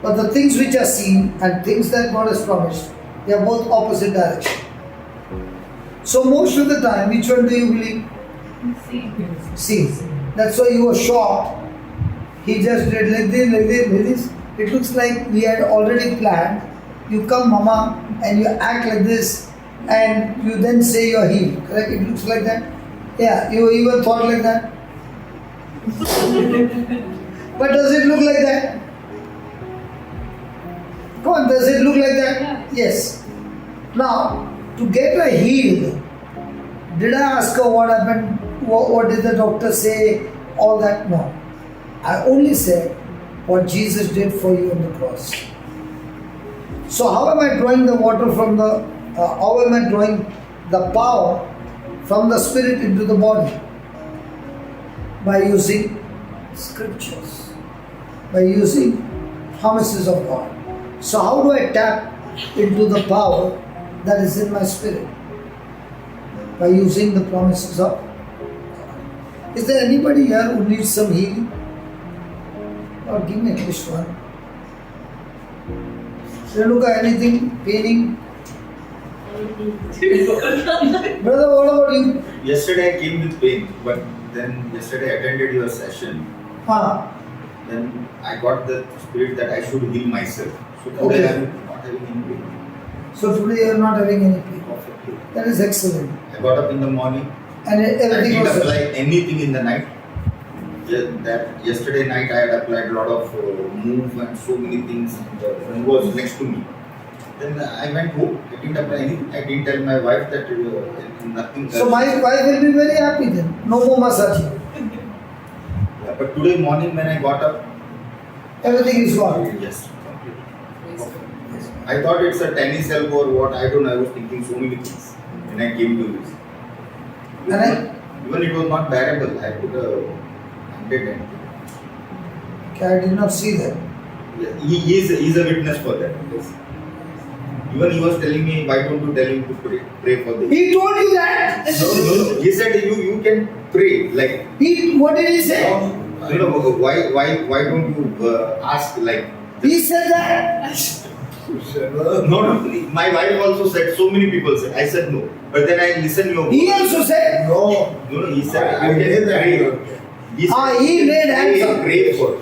But the things which are seen and things that God has promised, they are both opposite direction. So most of the time, which one do you believe? See. That's why you were shocked. He just did like this, like this, like this. It looks like we had already planned. You come, mama, and you act like this, and you then say you are healed. Correct? It looks like that. Yeah, you even thought like that. But does it look like that? Come on, does it look like that? Yeah. Yes. Now, to get her healed, did I ask her what happened? What did the doctor say? All that? No. I only said what Jesus did for you on the cross. So how am I drawing the water from the, how am I drawing the power from the spirit into the body? By using scriptures, by using promises of God. So how do I tap into the power that is in my spirit? By using the promises of God. Is there anybody here who needs some healing? Or give me at least one. Renuka, anything paining? Brother, what about you? Yesterday I came with pain, but then yesterday I attended your session. Then I got the spirit that I should heal myself. So today I am not having any pain. So today you are not having any pain. That is excellent. I got up in the morning. And I everything didn't was apply anything in the night. That yesterday night I had applied a lot of move and so many things. The friend was next to me. Then I went home. I didn't apply anything. I didn't tell my wife that nothing. So my wife will be very happy then. No more massage. Yeah, but today morning when I got up, Everything is gone. yes, completely. I thought it's a tennis elbow or what. I don't know. I was thinking so many things when I came to this. Even it was not bearable. I put a 100 Okay, I did not see that. Yeah, he is a witness for that. Yes. Even he was telling me, why don't you tell him to pray for this? He told you that? No. He said you can pray. Like, What did he say? why don't you ask like? He said that. No, my wife also said, so many people said. I said no. But then I listened your He also said, No, he said, I made that. He said, he made hands. pray for.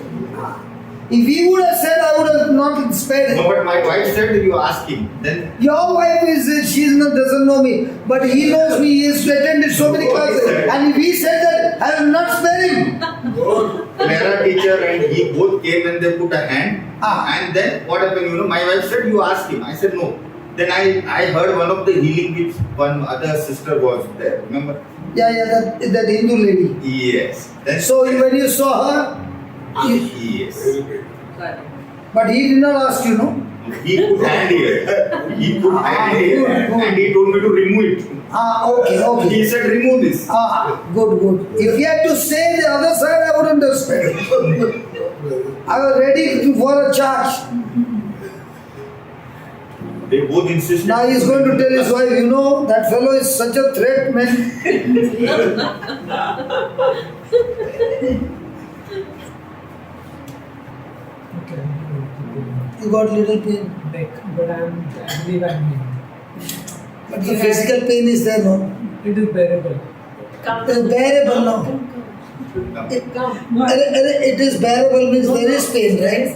If he would have said, I would have not spared No, him. but my wife said, you ask him. Then Your wife doesn't know me, but he knows me. He has attended so many classes. And if he said that, I will not spare him. Clara teacher and he both came and they put a hand. And then what happened, my wife said, you ask him. I said no. Then I heard one of the healing which one other sister was there. Remember? Yeah, that Hindu lady. Yes. Then, So when you saw her, yes. but he did not ask you, no? He put hand here. He put hand here. good. And he told me to remove it. Okay. He said, remove this. Good. If he had to say the other side, I wouldn't have spared him. I was ready for a charge. They both insisted. Now he is going to tell his wife, that fellow is such a threat, man. Okay. You got little pain. Neck, but I believe I'm healed. But the physical pain is there, no? It is bearable. It is bearable now. It is bearable means there is pain, right?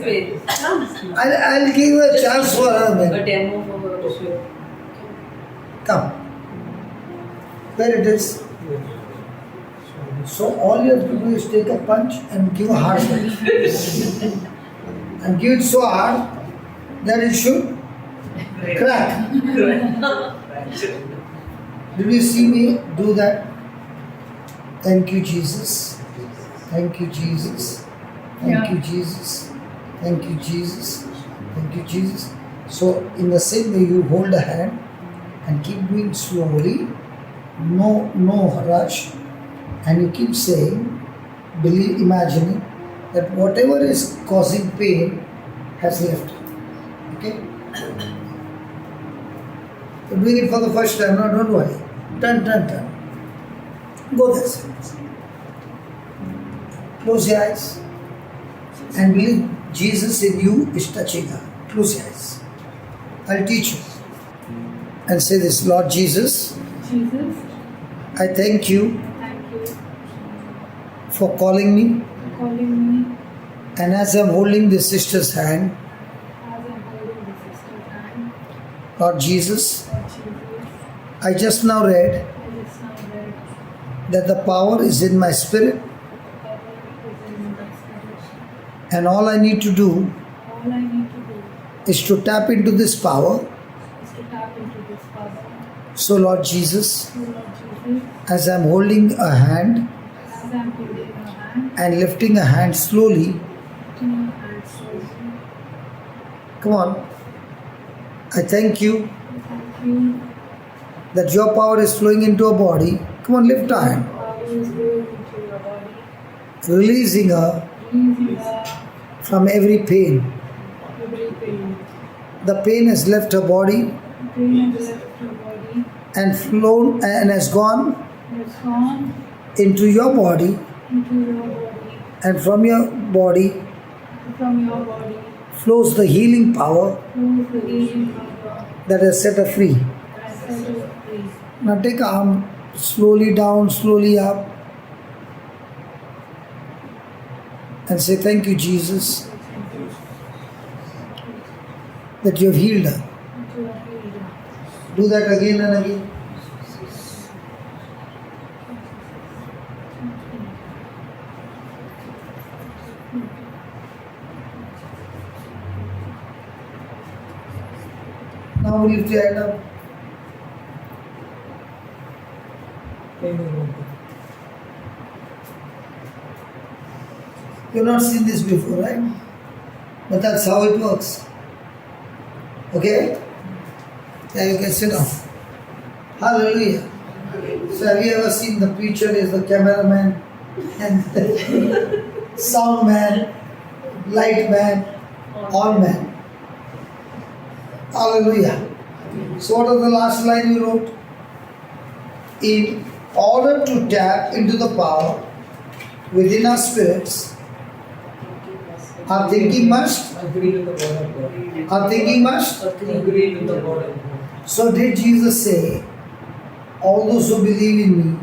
I'll give you a chance for her, A man. demo for her to show. Come. Where it is. So all you have to do is take a punch and give a hard punch. And give it so hard that it should crack. Did you see me do that? Thank you, Jesus. Thank you, Jesus. Thank you, Jesus. Thank you, Jesus. Thank you, Jesus. So, in the same way, you hold a hand and keep doing slowly, no rush, and you keep saying, imagining that whatever is causing pain has left. Okay? You're doing it for the first time, no, don't worry. Turn. Go this way. Close your eyes and believe Jesus in you is touching her. Close your eyes. I'll teach you. And say this, Lord Jesus, I thank you for calling me. And as I'm holding the sister's hand, Lord Jesus, I just now read that the power is in my spirit, and all I need to do is to tap into this power. So Lord Jesus, as I'm holding a hand and lifting a hand slowly, come on, I thank you that your power is flowing into a body. Come on, lift a hand. Releasing her from every pain. The pain has left her body and flown and has gone into your body, and from your body flows the healing power that has set her free. Now take arm slowly down, slowly up, and say thank you, Jesus, that you have healed her. Do that again and again. Now lift your hand up. You've not seen this before, right? But that's how it works. Okay? Yeah, you can sit down. Hallelujah. So have you ever seen the preacher is the cameraman and the sound man, light man, all man? Hallelujah. So what is the last line you wrote? In order to tap into the power within our spirits Our thinking must. Agree with the word of God. Our thinking must. Agree with the word of God. So did Jesus say, all those who believe in me,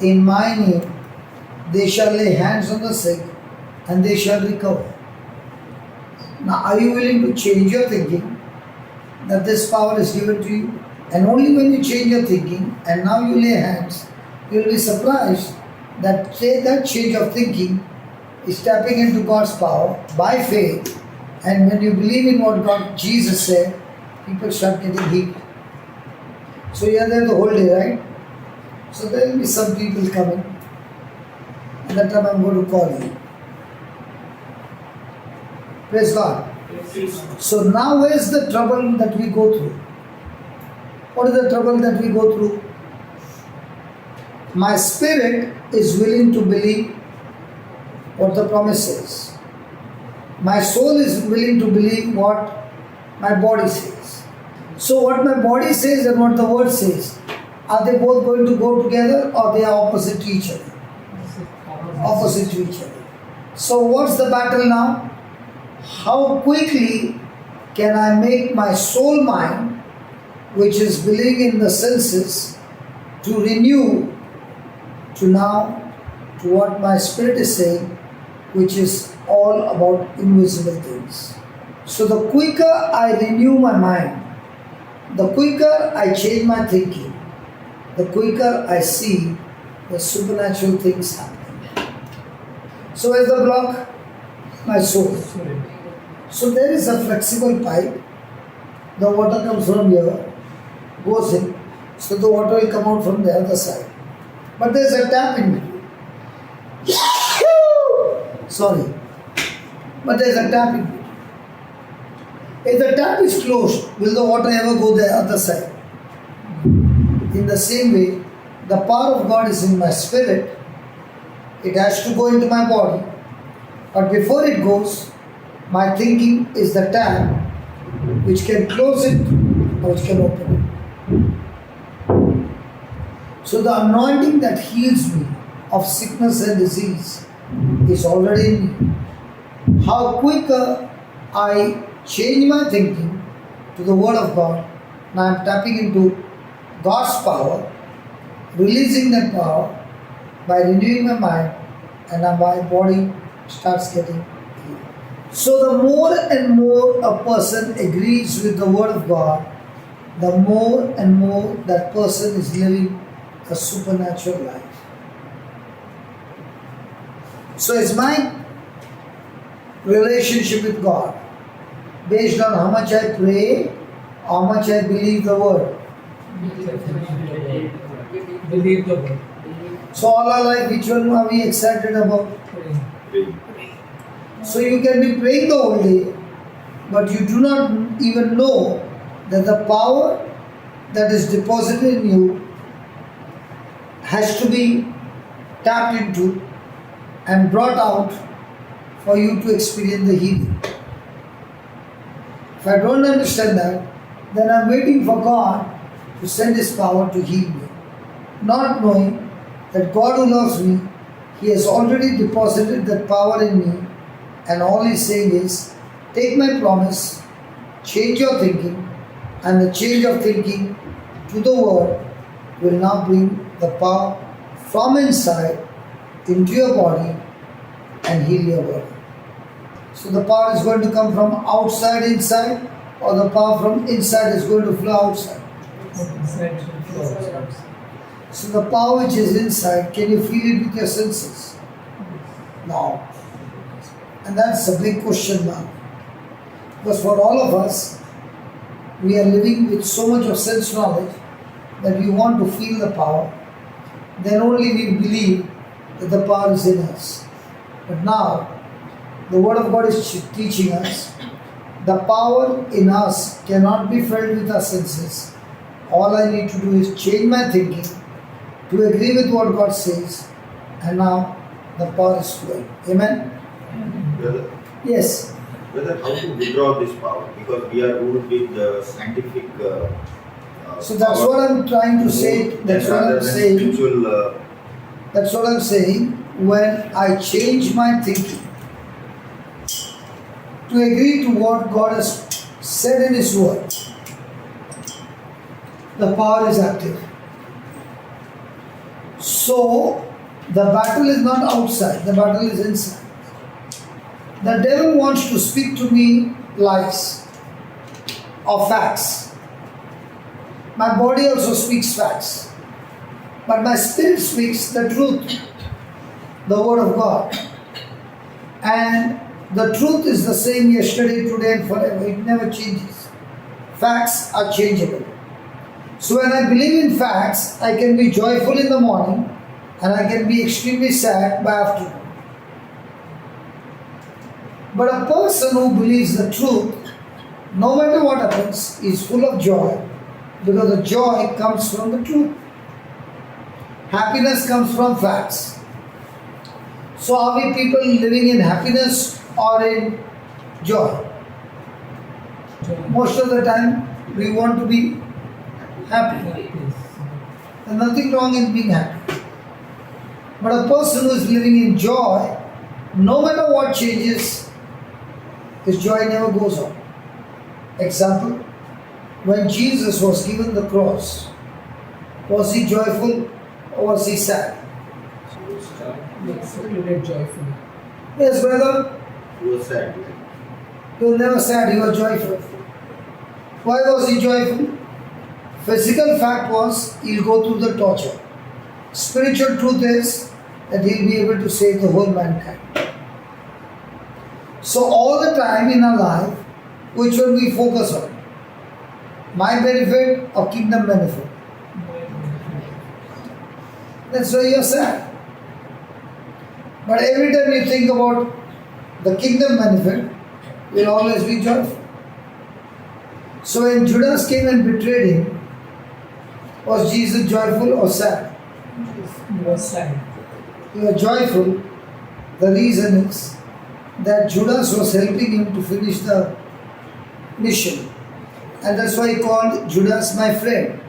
in my name, they shall lay hands on the sick and they shall recover. Now, are you willing to change your thinking that this power is given to you? And only when you change your thinking and now you lay hands, you will be surprised that that change of thinking is tapping into God's power by faith. And when you believe in what God, Jesus said, people start getting healed. So you are there the whole day, right? So there will be some people coming. At that time I'm going to call you. Praise God. So now where is the trouble that we go through? What is the trouble that we go through? My spirit is willing to believe what the promise says. My soul is willing to believe what my body says. So what my body says and what the word says, are they both going to go together or they are opposite to each other? Opposite to each other. So what's the battle now? How quickly can I make my soul mind, which is believing in the senses, to renew to now to what my spirit is saying, which is all about invisible things. So the quicker I renew my mind, the quicker I change my thinking, the quicker I see the supernatural things happening. So where's the block? My soul. So there is a flexible pipe. The water comes from here, goes in. So the water will come out from the other side. But there is a tap in between. Sorry. But there is a tap in between. If the tap is closed, will the water ever go the other side? In the same way, the power of God is in my spirit. It has to go into my body. But before it goes, my thinking is the tap which can close it or which can open it. So the anointing that heals me of sickness and disease is already in me. How quicker I change my thinking to the Word of God, now I am tapping into God's power, releasing that power by renewing my mind, and now my body starts getting healed. So the more and more a person agrees with the Word of God, the more and more that person is living a supernatural life. So is my relationship with God based on how much I pray, how much I believe the Word? Believe the word. So all our life, which one are we excited about? So you can be praying the whole day, but you do not even know that the power that is deposited in you has to be tapped into and brought out for you to experience the healing. If I don't understand that, then I'm waiting for God to send His power to heal me, not knowing that God who loves me, He has already deposited that power in me, and all He's saying is, take my promise, change your thinking, and the change of thinking to the Word will now bring the power from inside into your body and heal your body. So the power is going to come from outside inside, or the power from inside is going to flow outside. So the power which is inside, can you feel it with your senses? No. And that's a big question now. Because for all of us, we are living with so much of sense knowledge that we want to feel the power. Then only we believe that the power is in us. But now, the Word of God is teaching us the power in us cannot be felt with our senses. All I need to do is change my thinking to agree with what God says, and now the power is flowing. Amen? Brother, Yes. brother, how to withdraw this power? Because we are ruled with scientific. So that's what I'm trying to say. That's what I'm saying. Spiritual, That's what I'm saying. When I change my thinking, to agree to what God has said in His Word, the power is active. So, the battle is not outside, the battle is inside. The devil wants to speak to me lies or facts. My body also speaks facts. But my spirit speaks the truth, the Word of God. And the truth is the same yesterday, today, and forever. It never changes. Facts are changeable. So when I believe in facts, I can be joyful in the morning and I can be extremely sad by afternoon. But a person who believes the truth, no matter what happens, is full of joy because the joy comes from the truth. Happiness comes from facts. So are we people living in happiness or in joy? Most of the time we want to be happy. There's nothing wrong in being happy. But a person who is living in joy, no matter what changes, his joy never goes on. Example, when Jesus was given the cross, was he joyful or was he sad? Joyful. Yes, brother. He was sad. He was never sad, he was joyful. Why was he joyful? Physical fact was he'll go through the torture. Spiritual truth is that he'll be able to save the whole mankind. So all the time in our life, which one we focus on? My benefit or kingdom benefit? That's why you're sad. But every time you think about the kingdom benefit, you'll always be joyful. So when Judas came and betrayed him, was Jesus joyful or sad? He was sad. He was joyful. The reason is that Judas was helping him to finish the mission. And that's why he called Judas my friend.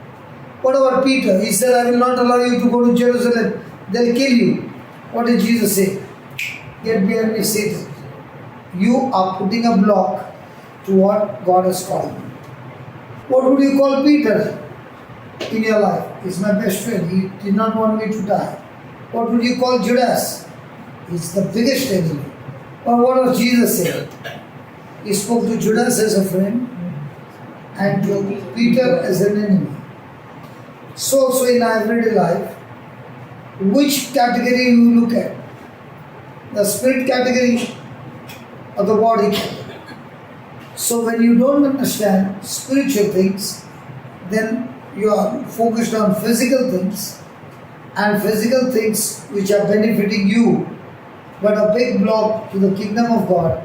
What about Peter? He said, I will not allow you to go to Jerusalem. They'll kill you. What did Jesus say? Get behind me, Satan. You are putting a block to what God has called you. What would you call Peter in your life? He's my best friend. He did not want me to die. What would you call Judas? He's the biggest enemy. Or what was Jesus saying? He spoke to Judas as a friend and to Peter as an enemy. So also in our everyday life, which category you look at? The spirit category or the body category? So when you don't understand spiritual things, then you are focused on physical things and physical things which are benefiting you, but a big block to the kingdom of God.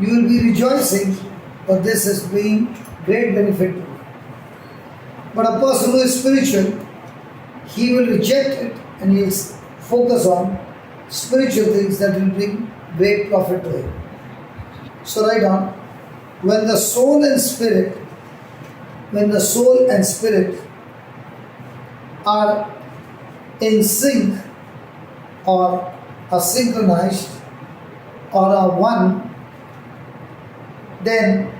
You will be rejoicing, but this is being great benefit to you. But a person who is spiritual, he will reject it and he will focus on spiritual things that will bring great profit to him. So write down, when the soul and spirit are in sync or are synchronized or are one, then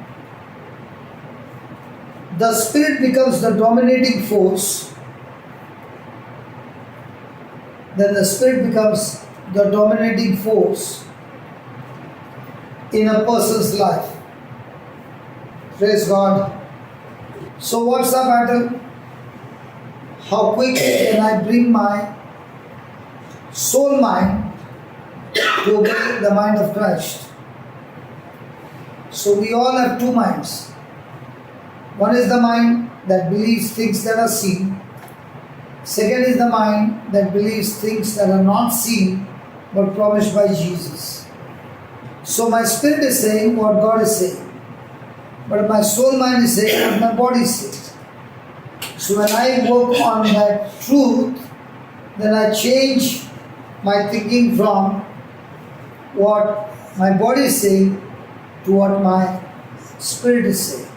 the spirit becomes the dominating force. Then the spirit becomes the dominating force in a person's life. Praise God. So what's the battle? How quickly can I bring my soul mind to obey the mind of Christ? So we all have two minds. One is the mind that believes things that are seen. Second is the mind that believes things that are not seen but promised by Jesus. So my spirit is saying what God is saying, but my soul mind is saying what my body says. So when I work on that truth, then I change my thinking from what my body is saying to what my spirit is saying.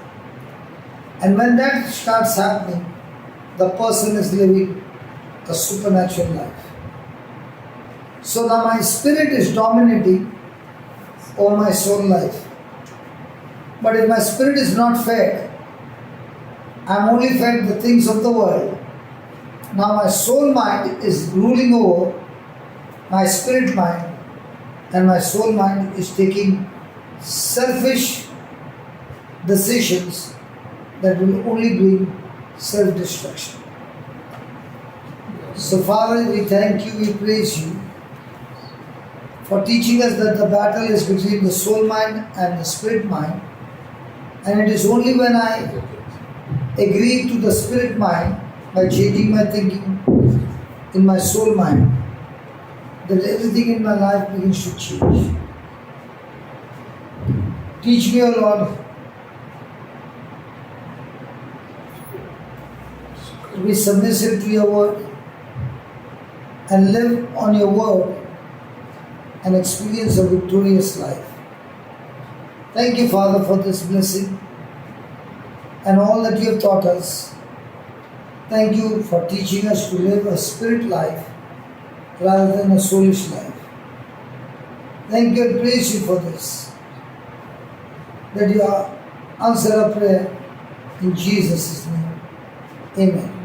And when that starts happening, the person is living a supernatural life. So now my spirit is dominating over my soul life. But if my spirit is not fed, I am only fed the things of the world. Now my soul mind is ruling over my spirit mind, and my soul mind is taking selfish decisions that will only bring self-destruction. So Father, we thank you, we praise you for teaching us that the battle is between the soul mind and the spirit mind, and it is only when I agree to the spirit mind by changing my thinking in my soul mind that everything in my life begins to change. Teach me, O Lord, to be submissive to your word and live on your word and experience a victorious life. Thank you, Father, for this blessing and all that you have taught us. Thank you for teaching us to live a spirit life rather than a soulish life. Thank you and praise you for this, that you answer our prayer in Jesus' name. Amen.